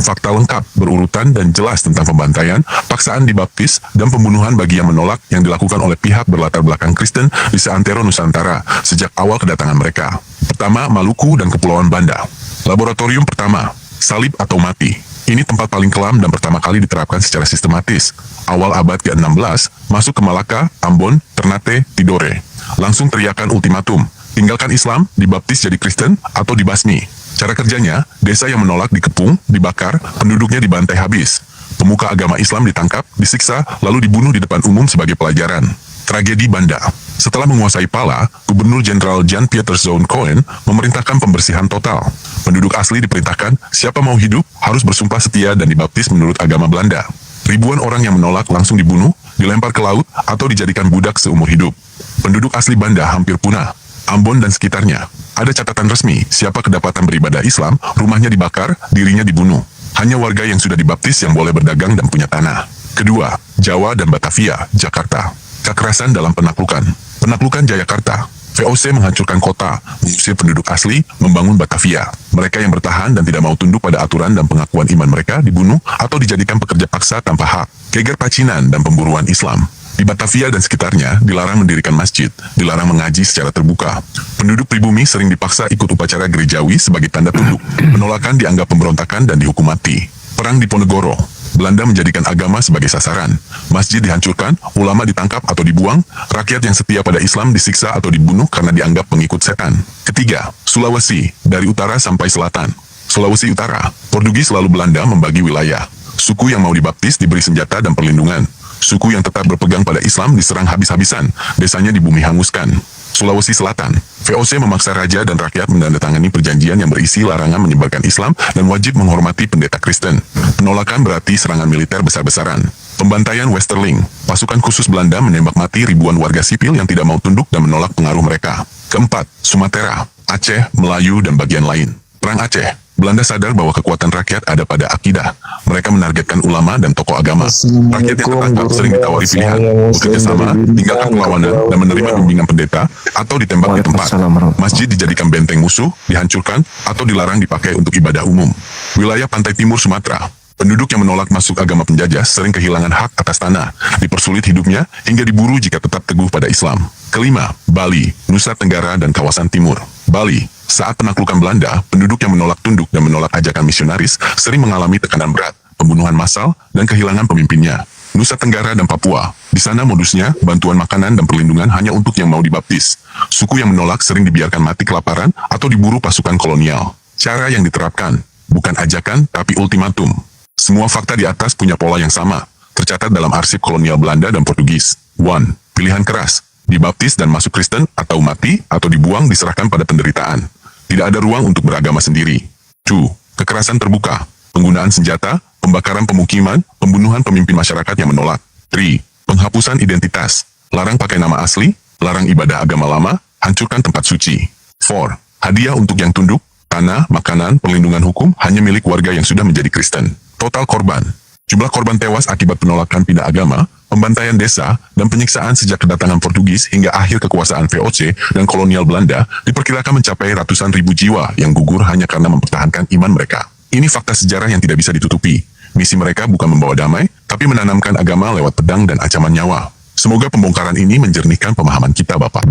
Fakta lengkap, berurutan dan jelas tentang pembantaian, paksaan dibaptis, dan pembunuhan bagi yang menolak yang dilakukan oleh pihak berlatar belakang Kristen di seantero Nusantara sejak awal kedatangan mereka. Pertama, Maluku dan Kepulauan Banda. Laboratorium pertama, salib atau mati. Ini tempat paling kelam dan pertama kali diterapkan secara sistematis. Awal abad ke-16, masuk ke Malaka, Ambon, Ternate, Tidore. Langsung teriakan ultimatum, tinggalkan Islam, dibaptis jadi Kristen, atau dibasmi. Cara kerjanya, desa yang menolak dikepung, dibakar, penduduknya dibantai habis. Pemuka agama Islam ditangkap, disiksa, lalu dibunuh di depan umum sebagai pelajaran. Tragedi Banda. Setelah menguasai Pala, Gubernur Jenderal Jan Pieter Zoon Cohen memerintahkan pembersihan total. Penduduk asli diperintahkan, siapa mau hidup, harus bersumpah setia dan dibaptis menurut agama Belanda. Ribuan orang yang menolak langsung dibunuh, dilempar ke laut, atau dijadikan budak seumur hidup. Penduduk asli Banda hampir punah. Ambon dan sekitarnya. Ada catatan resmi, siapa kedapatan beribadah Islam, rumahnya dibakar, dirinya dibunuh. Hanya warga yang sudah dibaptis yang boleh berdagang dan punya tanah. Kedua, Jawa dan Batavia, Jakarta. Kekerasan dalam penaklukan. Penaklukan Jayakarta. VOC menghancurkan kota, mengusir penduduk asli, membangun Batavia. Mereka yang bertahan dan tidak mau tunduk pada aturan dan pengakuan iman mereka dibunuh atau dijadikan pekerja paksa tanpa hak. Geger pacinan dan pemburuan Islam. Di Batavia dan sekitarnya, dilarang mendirikan masjid, dilarang mengaji secara terbuka. Penduduk pribumi sering dipaksa ikut upacara gerejawi sebagai tanda tunduk. Penolakan dianggap pemberontakan dan dihukum mati. Perang di Ponegoro. Belanda menjadikan agama sebagai sasaran. Masjid dihancurkan, ulama ditangkap atau dibuang, rakyat yang setia pada Islam disiksa atau dibunuh karena dianggap pengikut setan. Ketiga, Sulawesi, dari utara sampai selatan. Sulawesi Utara, Portugis lalu Belanda membagi wilayah. Suku yang mau dibaptis diberi senjata dan perlindungan. Suku yang tetap berpegang pada Islam diserang habis-habisan, desanya dibumi hanguskan. Sulawesi Selatan, VOC memaksa raja dan rakyat menandatangani perjanjian yang berisi larangan menyebarkan Islam dan wajib menghormati pendeta Kristen. Penolakan berarti serangan militer besar-besaran. Pembantaian Westerling, pasukan khusus Belanda menembak mati ribuan warga sipil yang tidak mau tunduk dan menolak pengaruh mereka. Keempat, Sumatera, Aceh, Melayu, dan bagian lain. Perang Aceh, Belanda sadar bahwa kekuatan rakyat ada pada akidah. Mereka menargetkan ulama dan tokoh agama. Rakyat yang tertangkap sering ditawari pilihan, bekerja sama, tinggalkan perlawanan, dan menerima bimbingan pendeta, atau ditembak di tempat. Masjid dijadikan benteng musuh, dihancurkan, atau dilarang dipakai untuk ibadah umum. Wilayah pantai timur Sumatera. Penduduk yang menolak masuk agama penjajah sering kehilangan hak atas tanah, dipersulit hidupnya, hingga diburu jika tetap teguh pada Islam. Kelima, Bali, Nusa Tenggara, dan kawasan timur. Bali. Saat penaklukan Belanda, penduduk yang menolak tunduk dan menolak ajakan misionaris sering mengalami tekanan berat, pembunuhan massal, dan kehilangan pemimpinnya. Nusa Tenggara dan Papua. Di sana modusnya, bantuan makanan dan perlindungan hanya untuk yang mau dibaptis. Suku yang menolak sering dibiarkan mati kelaparan atau diburu pasukan kolonial. Cara yang diterapkan, bukan ajakan tapi ultimatum. Semua fakta di atas punya pola yang sama, tercatat dalam arsip kolonial Belanda dan Portugis. 1. Pilihan keras. Dibaptis dan masuk Kristen, atau mati, atau dibuang diserahkan pada penderitaan. Tidak ada ruang untuk beragama sendiri. 2. Kekerasan terbuka. Penggunaan senjata, pembakaran pemukiman, pembunuhan pemimpin masyarakat yang menolak. 3. Penghapusan identitas. Larang pakai nama asli, larang ibadah agama lama, hancurkan tempat suci. 4. Hadiah untuk yang tunduk, tanah, makanan, perlindungan hukum hanya milik warga yang sudah menjadi Kristen. Total korban. Jumlah korban tewas akibat penolakan pindah agama, pembantaian desa, dan penyiksaan sejak kedatangan Portugis hingga akhir kekuasaan VOC dan kolonial Belanda diperkirakan mencapai ratusan ribu jiwa yang gugur hanya karena mempertahankan iman mereka. Ini fakta sejarah yang tidak bisa ditutupi. Misi mereka bukan membawa damai, tapi menanamkan agama lewat pedang dan ancaman nyawa. Semoga pembongkaran ini menjernihkan pemahaman kita, Bapak.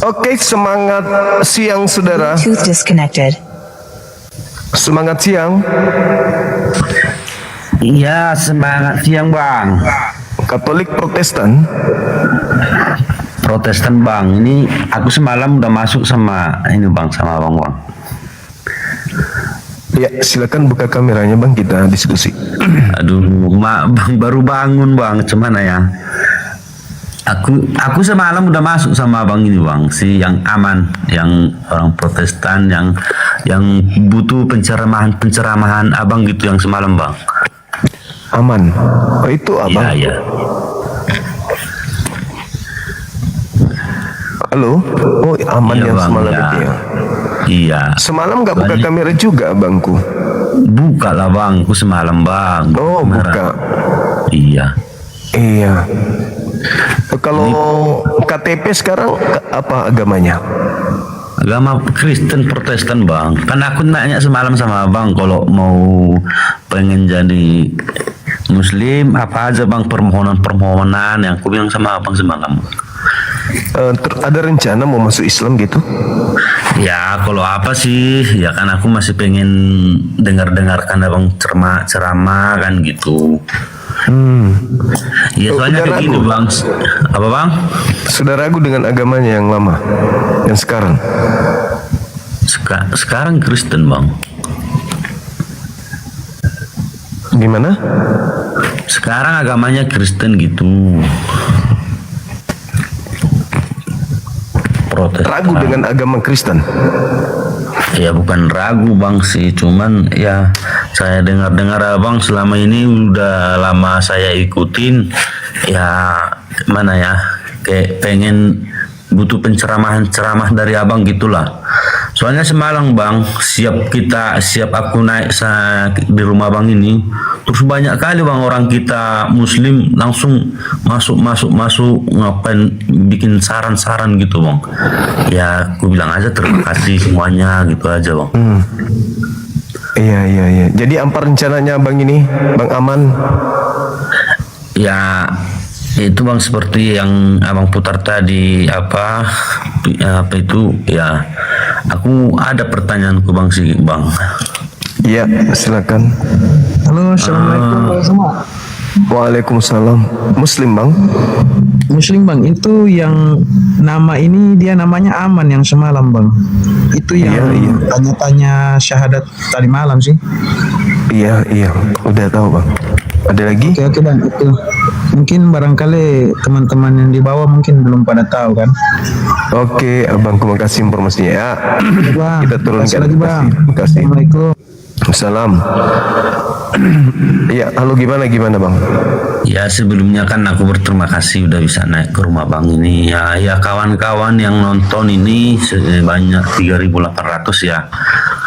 Oke, semangat siang saudara. Bluetooth disconnected. Semangat siang. Iya, semangat siang, Bang. Katolik Protestan. Protestan, Bang. Ini aku semalam udah masuk sama ini, Bang, sama Bang. Ya, silakan buka kameranya, Bang, kita diskusi. Aduh, Bang, baru bangun, Bang. Cuman ya. Aku semalam udah masuk sama Bang ini, Bang, si yang aman, yang orang Protestan yang butuh pencerahan Abang gitu yang semalam, Bang. Aman. Oh, itu Abang. Iya. Halo. Oh, aman Iya, yang Bang, semalam ya. itu ya. Iya. Semalam nggak buka kamera juga, Bangku? Buka lah, Bang. Aku semalam, Bang. Oh, buka. Iya. Iya. Kalau KTP sekarang apa agamanya? Agama Kristen Protestan, Bang. Kan aku nanya semalam sama Abang kalau mau pengen jadi Muslim apa aja, Bang, permohonan yang aku bilang sama Abang semalam. Ada rencana mau masuk Islam gitu? Ya kalau apa sih, ya kan aku masih pengen dengarkan Abang ceramah kan gitu. Iya, soalnya kayak gini, Bang. Apa, Bang? Sudah ragu dengan agamanya yang lama, yang sekarang? Sekarang Kristen, Bang. Gimana? Sekarang agamanya Kristen gitu. Protestan. Ragu dengan agama Kristen? Ya bukan ragu, Bang, sih, cuman ya saya dengar Abang selama ini udah lama saya ikutin, ya mana ya, kayak pengen butuh ceramah dari Abang gitulah. Soalnya semalam, Bang, siap aku naik di rumah Bang ini, terus banyak kali, Bang, orang kita Muslim langsung masuk ngapain bikin saran-saran gitu, Bang. Ya aku bilang aja terima kasih semuanya gitu aja, Bang. Iya. Jadi apa rencananya Bang ini, Bang Aman? Ya itu, Bang, seperti yang Abang putar tadi, apa itu ya. Aku ada pertanyaanku, Bang, sih, Bang. Iya, silakan. Halo, assalamualaikum Bang semua. Waalaikumsalam. Muslim, Bang? Muslim, Bang. Itu yang nama ini dia namanya Aman yang semalam, Bang. Itu yang tanya-tanya syahadat tadi malam sih. Iya. Udah tahu, Bang. Ada lagi? Oke, Bang. Itu mungkin barangkali teman-teman yang di bawah mungkin belum pada tahu kan. Oke, Abang, terima kasih informasinya ya. Bang, Kita turunkan lagi, Bang. Terima kasih. Assalamualaikum. Salam. Ya, halo gimana Bang? Ya sebelumnya kan aku berterima kasih udah bisa naik ke rumah Bang ini. Ya kawan-kawan yang nonton ini sebanyak 3.800 ya.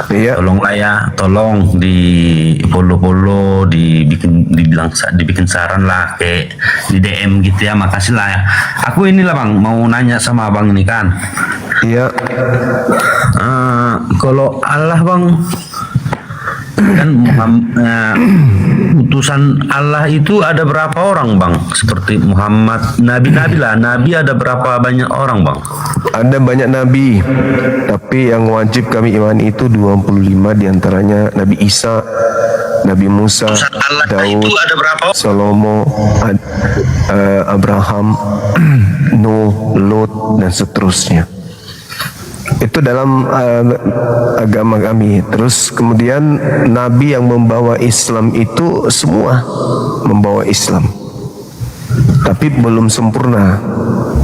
Iya. Tolonglah ya, tolong di follow, dibikin saran lah, kayak di DM gitu ya. Makasih lah ya. Aku inilah Bang, mau nanya sama Bang ini kan. Iya. Kalau Allah Bang, kan utusan Allah itu ada berapa orang Bang? Seperti Muhammad, Nabi lah. Nabi ada berapa banyak orang Bang? Ada banyak nabi, tapi yang wajib kami imani itu 25, diantaranya Nabi Isa, Nabi Musa, Daud, Salomo, Abraham, Nuh, Lot, dan seterusnya. Itu dalam agama kami. Terus kemudian Nabi yang membawa Islam itu semua membawa Islam, tapi belum sempurna.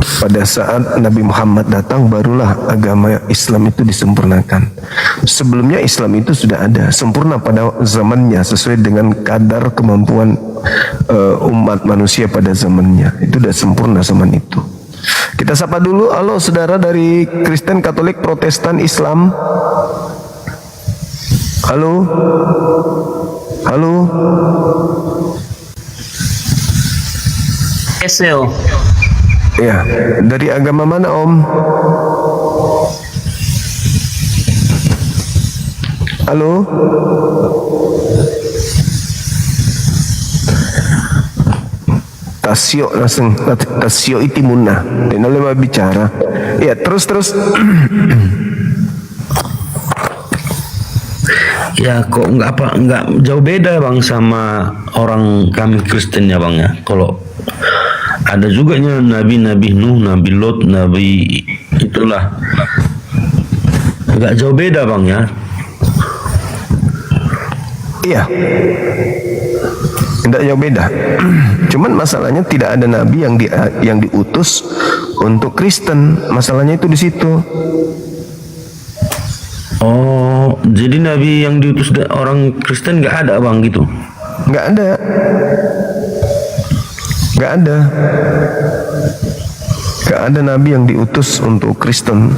Pada saat Nabi Muhammad datang, barulah agama Islam itu disempurnakan. Sebelumnya Islam itu sudah ada, sempurna pada zamannya sesuai dengan kadar kemampuan umat manusia pada zamannya. Itu sudah sempurna zaman itu. Kita sapa dulu, halo saudara dari Kristen, Katolik, Protestan, Islam. Halo. Esel. Ya, dari agama mana Om? Halo. Tasio langsung, Tasio Itimuna. Tidak boleh bicara. Ya, terus. Ya kok nggak jauh beda Bang sama orang kami Kristen ya Bang ya. Kalau ada juga Nabi Nuh, Nabi Lot, Nabi itulah, nggak jauh beda Bang ya. Iya, tidak jauh beda. Cuman masalahnya tidak ada nabi yang diutus untuk Kristen. Masalahnya itu di situ. Oh, jadi nabi yang diutus orang Kristen nggak ada Bang gitu? Nggak ada. Gak ada nabi yang diutus untuk Kristen.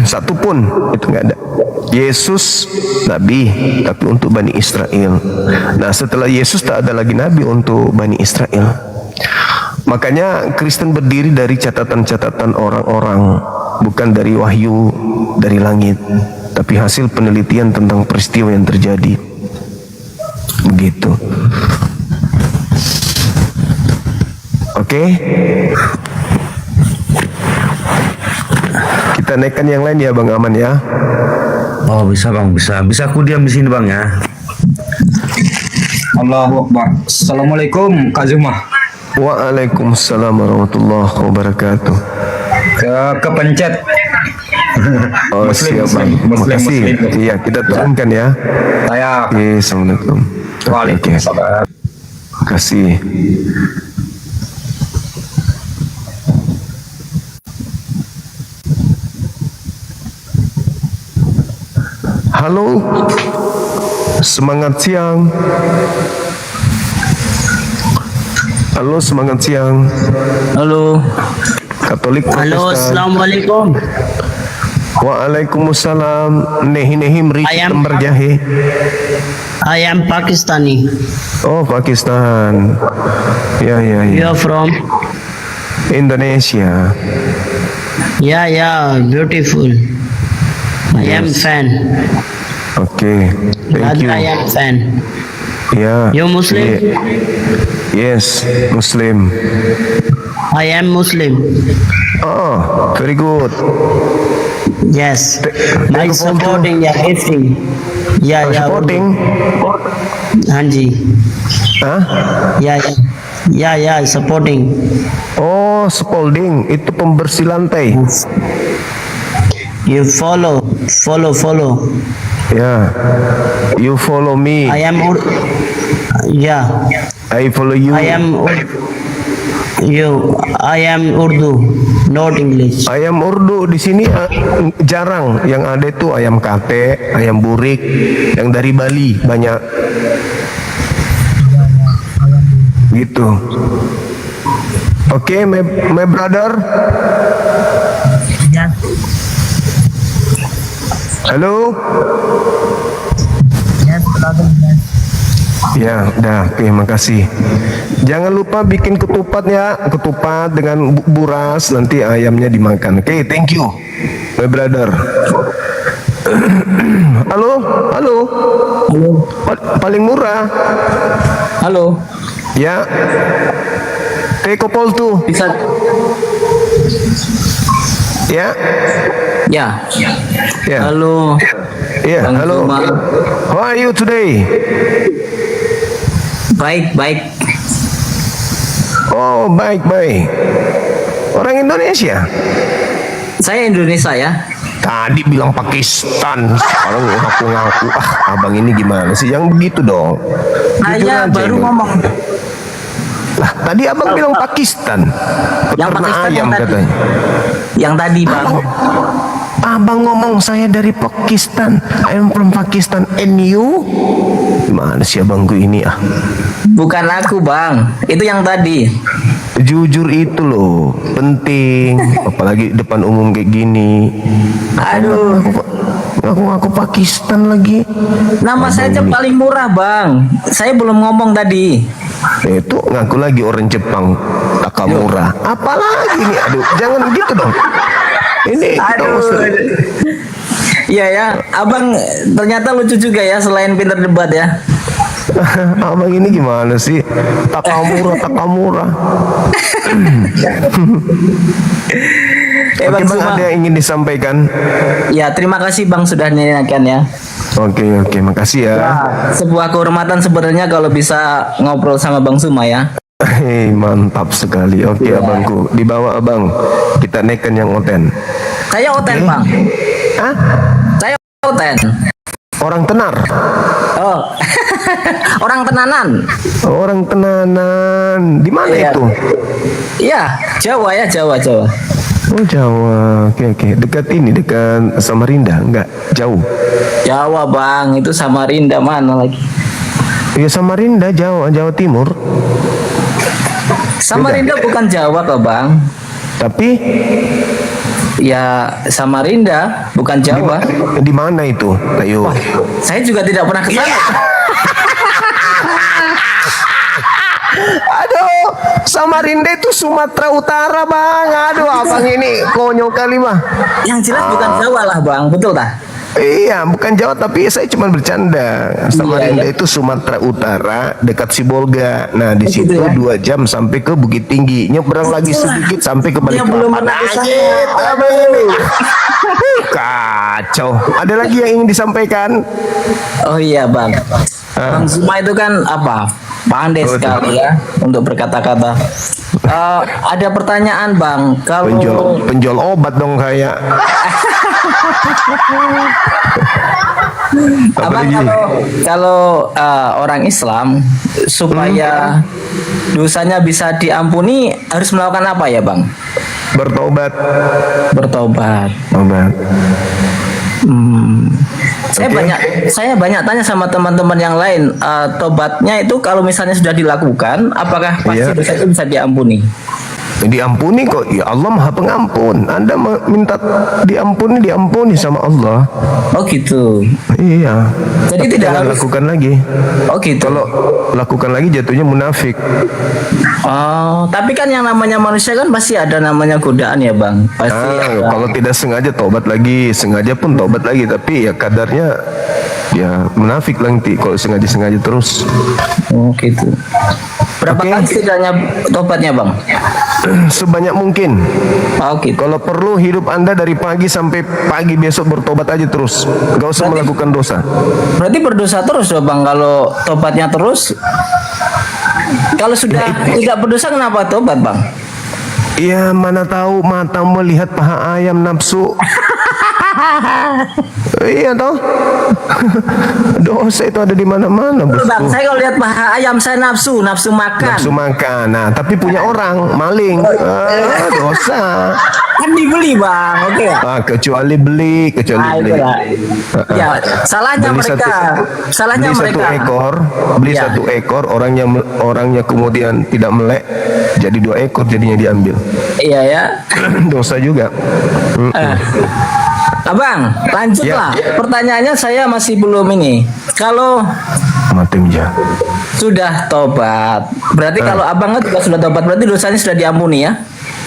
Satu pun itu nggak ada. Yesus nabi, tapi untuk Bani Israel. Nah, setelah Yesus tak ada lagi nabi untuk Bani Israel. Makanya Kristen berdiri dari catatan-catatan orang-orang, bukan dari wahyu dari langit, tapi hasil penelitian tentang peristiwa yang terjadi. Begitu. Oke, kita naikkan yang lain ya Bang Aman ya. Oh bisa Bang, bisa aku diam di sini Bang ya. Allahu Akbar. Assalamualaikum Kak Zuma. Waalaikumsalam warahmatullahi wabarakatuh. Kepencet. Oh siap Bang. Makasih. Iya, kita turunkan ya. Saya. Oke, assalamualaikum. Waalaikumsalam. Makasih. Halo, semangat siang. Halo, semangat siang. Halo. Katolik Protestan. Halo, assalamualaikum. Waalaikumsalam. Nehi merisi lembar jahe. I am Pakistani. Oh, Pakistan. Ya. You are from? Indonesia. Yeah, beautiful. I am fan. Okay, thank you. I am fan. Yeah. You Muslim? Yes, Muslim. I am Muslim. Oh, very good. Yes. I supporting your everything. Yeah. Supporting? Hanji. Huh? Yeah, supporting. Oh, spalding. Itu pembersih lantai. You follow. Yeah. You follow me. I am I follow you. I am Urdu. Not English. Ayam Urdu di sini jarang. Yang ada itu ayam kate, ayam burik. Yang dari Bali banyak. Gitu. Oke, my brother. Halo. Ya, udah, oke, makasih. Jangan lupa bikin ketupat ya, ketupat dengan buras, nanti ayamnya dimakan. Oke, thank you, my brother. Halo, halo. Paling murah. Halo. Ya. Kopol tuh. Bisa. Ya. Ya. Ya. Halo. Ya, halo. How are you today? Baik, baik. Oh, baik, baik. Orang Indonesia? Saya Indonesia ya. Tadi bilang Pakistan, sekarang ngaku-ngaku. Abang ini gimana sih? Yang begitu dong. Saya baru ngomong. Lah, tadi abang bilang Pakistan. Yang Pakistan ayam yang tadi. katanya. Yang tadi, Bang. Abang ngomong saya dari Pakistan. I'm from Pakistan. And you? Gimana sih abangku ini Bukan aku, Bang. Itu yang tadi. Jujur itu loh, penting. Apalagi depan umum kayak gini. Aduh. Ngaku Pakistan lagi. Nama saya aja paling murah, Bang. Saya belum ngomong tadi. Itu ngaku lagi orang Jepang. Takamura. Apalagi nih? Aduh, jangan gitu dong. Ini Iya ya, abang ternyata lucu juga ya selain pinter debat ya. Abang ini gimana sih? Takamura. Oke, Bang, ada yang ingin disampaikan? Ya, terima kasih Bang sudah menanyakan ya. Oke, makasih ya. Sebuah kehormatan sebenarnya kalau bisa ngobrol sama Bang Suma ya. Hei, mantap sekali. Oke, abangku, dibawa abang. Kita naikkan yang oten. Saya oten, Bang. Hah? Saya oten. Orang tenar. Oh. Orang tenanan. Orang tenanan. Di mana itu? Iya, Jawa ya, Jawa. Oh, Jawa. Oke. Dekat Samarinda, enggak? Jauh. Jawa, Bang. Itu Samarinda mana lagi? Ya, Samarinda, Jawa Timur. Samarinda bukan Jawa kok, Bang. Tapi ya Samarinda bukan Jawa. Di mana itu? Ayo. Saya juga tidak pernah ke sana. Aduh, Samarinda itu Sumatera Utara, Bang. Aduh, abang ini konyol kali, mah. Yang jelas bukan Jawa lah, Bang. Betul tak? Iya, bukan Jawa, tapi saya cuma bercanda. Samarinda itu Sumatera Utara, dekat Sibolga. Nah, di situ ya? 2 jam sampai ke Bukit Tinggi. Nyebrang lagi sedikit sampai ke Balikpapan. Kacau. Ada lagi yang ingin disampaikan? Oh iya, Bang. Bang Zuma itu kan apa? Pandai sekali ya untuk berkata-kata. Ada pertanyaan, Bang. Kalau penjual obat dong kayak. Abang kalau orang Islam supaya dosanya bisa diampuni harus melakukan apa ya, Bang? Bertobat. Saya banyak tanya sama teman-teman yang lain, tobatnya itu kalau misalnya sudah dilakukan, apakah pasti dosa itu bisa diampuni? Diampuni kok, ya Allah Maha Pengampun. Anda minta diampuni sama Allah. Oh gitu. Iya. Jadi tapi tidak harus lakukan lagi. Oh gitu. Kalau lakukan lagi jatuhnya munafik. Oh, tapi kan yang namanya manusia kan pasti ada namanya godaan ya, Bang. Pasti. Kalau tidak sengaja tobat lagi, sengaja pun tobat lagi, tapi ya kadarnya ya munafik lah nanti kalau sengaja terus. Oh gitu. Berapa kali setidaknya tobatnya, Bang? Sebanyak mungkin. Oke. Kalau perlu hidup Anda dari pagi sampai pagi besok bertobat aja terus. Gak usah melakukan dosa. Berarti berdosa terus dong, Bang, kalau tobatnya terus. Kalau sudah tidak berdosa kenapa tobat, Bang? Ya mana tahu mata melihat paha ayam nafsu. Iya toh. Dosa itu ada di mana-mana, Bang, bosku. saya kalau lihat paha ayam saya nafsu makan. Nafsu makan. Nah, tapi punya orang maling. Dosa. Kan dibeli, Bang. Oke ya? Kecuali beli. Ya, salahnya Beli mereka. Salahnya beli mereka. beli Ya. 1 ekor, orangnya kemudian tidak melek, jadi 2 ekor jadinya diambil. Iya ya. Dosa juga. Abang, lanjutlah. Pertanyaannya saya masih belum ini. Kalau sudah tobat, berarti kalau abang juga sudah tobat, berarti dosanya sudah diampuni ya?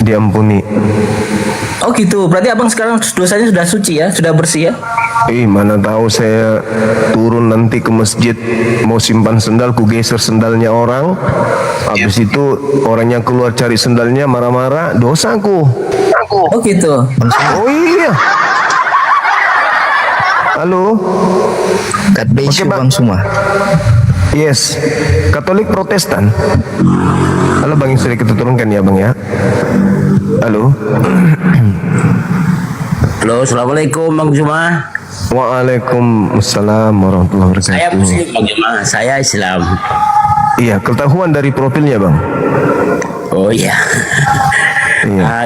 Diampuni. Oh gitu, berarti abang sekarang dosanya sudah suci ya, sudah bersih ya? Mana tahu saya turun nanti ke masjid mau simpan sendal, ku geser sendalnya orang, habis itu orang yang keluar cari sendalnya marah-marah, dosaku. Oh gitu. Oh iya. Halo. God bless you, Bang Suma. Yes. Katolik Protestan. Halo Bang, yang sudah kita turunkan ya Bang ya. Halo. Halo, assalamualaikum Bang Juma. Waalaikumsalam warahmatullahi wabarakatuh. Saya Muslim Bang Juma, saya Islam. Iya, ketahuan dari profilnya Bang. Oh iya.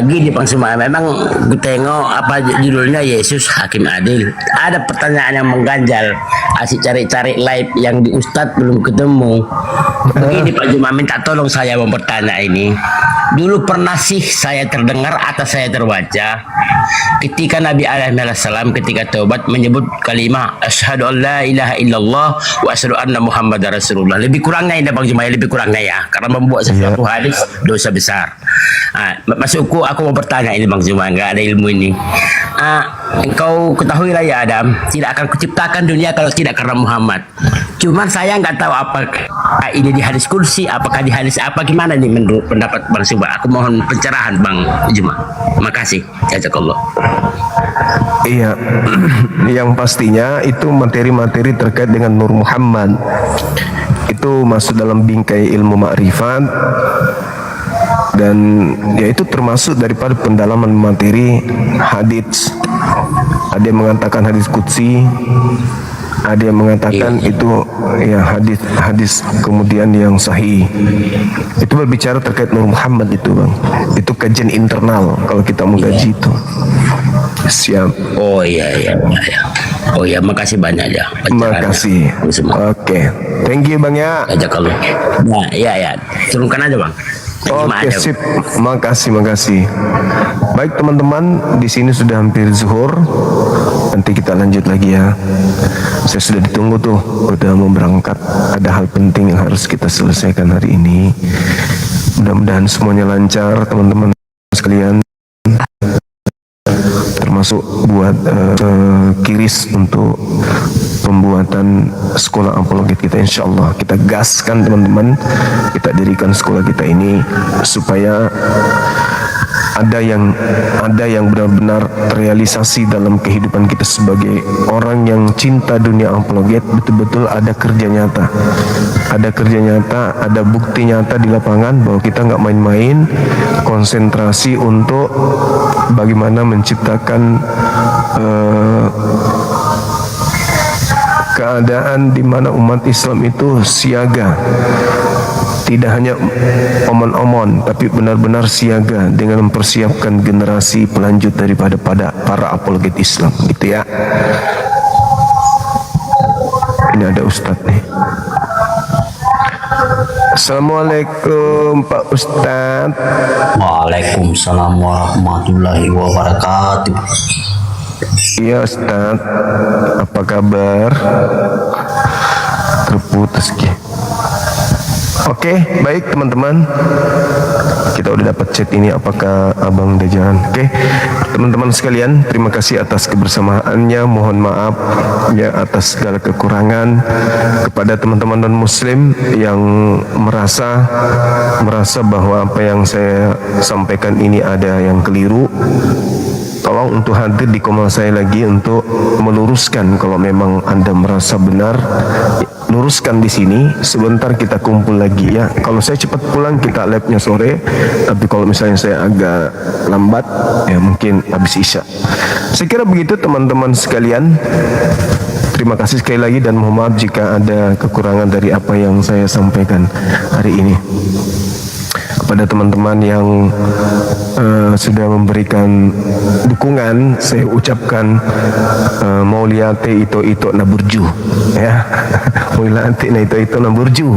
Gini Bang Suma, memang tengok apa judulnya Yesus Hakim Adil. Ada pertanyaan yang mengganjal. Asyik cari-cari live yang di Ustadz belum ketemu. Begini Pak Juma, minta tolong saya mau bertanya ini. Dulu pernah sih saya terdengar atau saya terbaca ketika Nabi alaihissalam ketika taubat menyebut kalimat asyhadu an la ilaha illallah wa asyhadu anna muhammadar rasulullah. Lebih kurangnya ini Bang Juma, lebih kurangnya ya, karena membuat sesuatu hadis dosa besar. Maksudku aku mau bertanya ini Bang Juma, nggak ada ilmu ini. Engkau ketahuilah ya Adam, tidak akan kuciptakan dunia kalau tidak karena Muhammad. Cuman saya nggak tahu apakah ini di hadis kursi, apakah di hadis apa, gimana nih menurut pendapat Bang Juma. Aku mohon pencerahan Bang Juma. Makasih. Jazakallah. Iya, yang pastinya itu materi-materi terkait dengan Nur Muhammad. Itu masuk dalam bingkai ilmu ma'rifat. Dan ya itu termasuk daripada pendalaman materi hadits. Ada yang mengatakan hadis qudsi, ada yang mengatakan itu ya hadis kemudian yang sahih. Itu berbicara terkait Nur Muhammad itu Bang. Itu kajian internal kalau kita mau gaji itu. Siap. Oh iya. Oh ya, makasih banyak ya. Makasih. Oke. Thank you Bang ya. Jazakallah. Nah, iya. Turunkan aja Bang. Oke, sip. Makasih. Baik teman-teman, di sini sudah hampir zuhur. Nanti kita lanjut lagi ya. Saya sudah ditunggu tuh, udah mau berangkat. Ada hal penting yang harus kita selesaikan hari ini. Mudah-mudahan semuanya lancar, teman-teman sekalian. Termasuk buat kiris untuk pembuatan sekolah apologet kita, insya Allah kita gaskan teman-teman, kita dirikan sekolah kita ini supaya ada yang benar-benar terrealisasi dalam kehidupan kita sebagai orang yang cinta dunia apologet. Betul-betul ada kerja nyata, ada bukti nyata di lapangan bahwa kita nggak main-main, konsentrasi untuk bagaimana menciptakan keadaan di mana umat Islam itu siaga, tidak hanya omon-omon, tapi benar-benar siaga dengan mempersiapkan generasi pelanjut daripada para apologet Islam, gitu ya. Ini ada Ustadz nih. Assalamualaikum Pak Ustadz. Waalaikumsalam warahmatullahi wabarakatuh. Iya Ustadz, apa kabar? Terputus Ki. Oke, baik teman-teman. Kita udah dapat chat ini, apakah abang udah jalan? Oke, teman-teman sekalian, terima kasih atas kebersamaannya. Mohon maaf ya atas segala kekurangan. Kepada teman-teman non muslim yang merasa bahwa apa yang saya sampaikan ini ada yang keliru, tolong untuk hadir di komal saya lagi untuk meluruskan. Kalau memang Anda merasa benar, luruskan di sini. Sebentar kita kumpul lagi ya. Kalau saya cepat pulang kita live-nya sore, tapi kalau misalnya saya agak lambat ya mungkin habis isya. Saya kira begitu teman-teman sekalian. Terima kasih sekali lagi dan mohon maaf jika ada kekurangan dari apa yang saya sampaikan hari ini. Kepada teman-teman yang sudah memberikan dukungan, saya ucapkan Mauliate ito naburju ya. Mauliate ito naburju.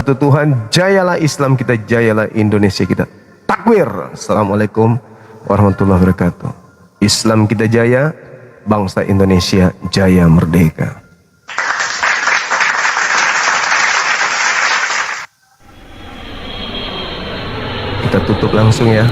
Tuhan, jayalah Islam kita, jayalah Indonesia kita. Takbir. Assalamualaikum warahmatullahi wabarakatuh. Islam kita jaya, bangsa Indonesia jaya merdeka. Kita tutup langsung ya.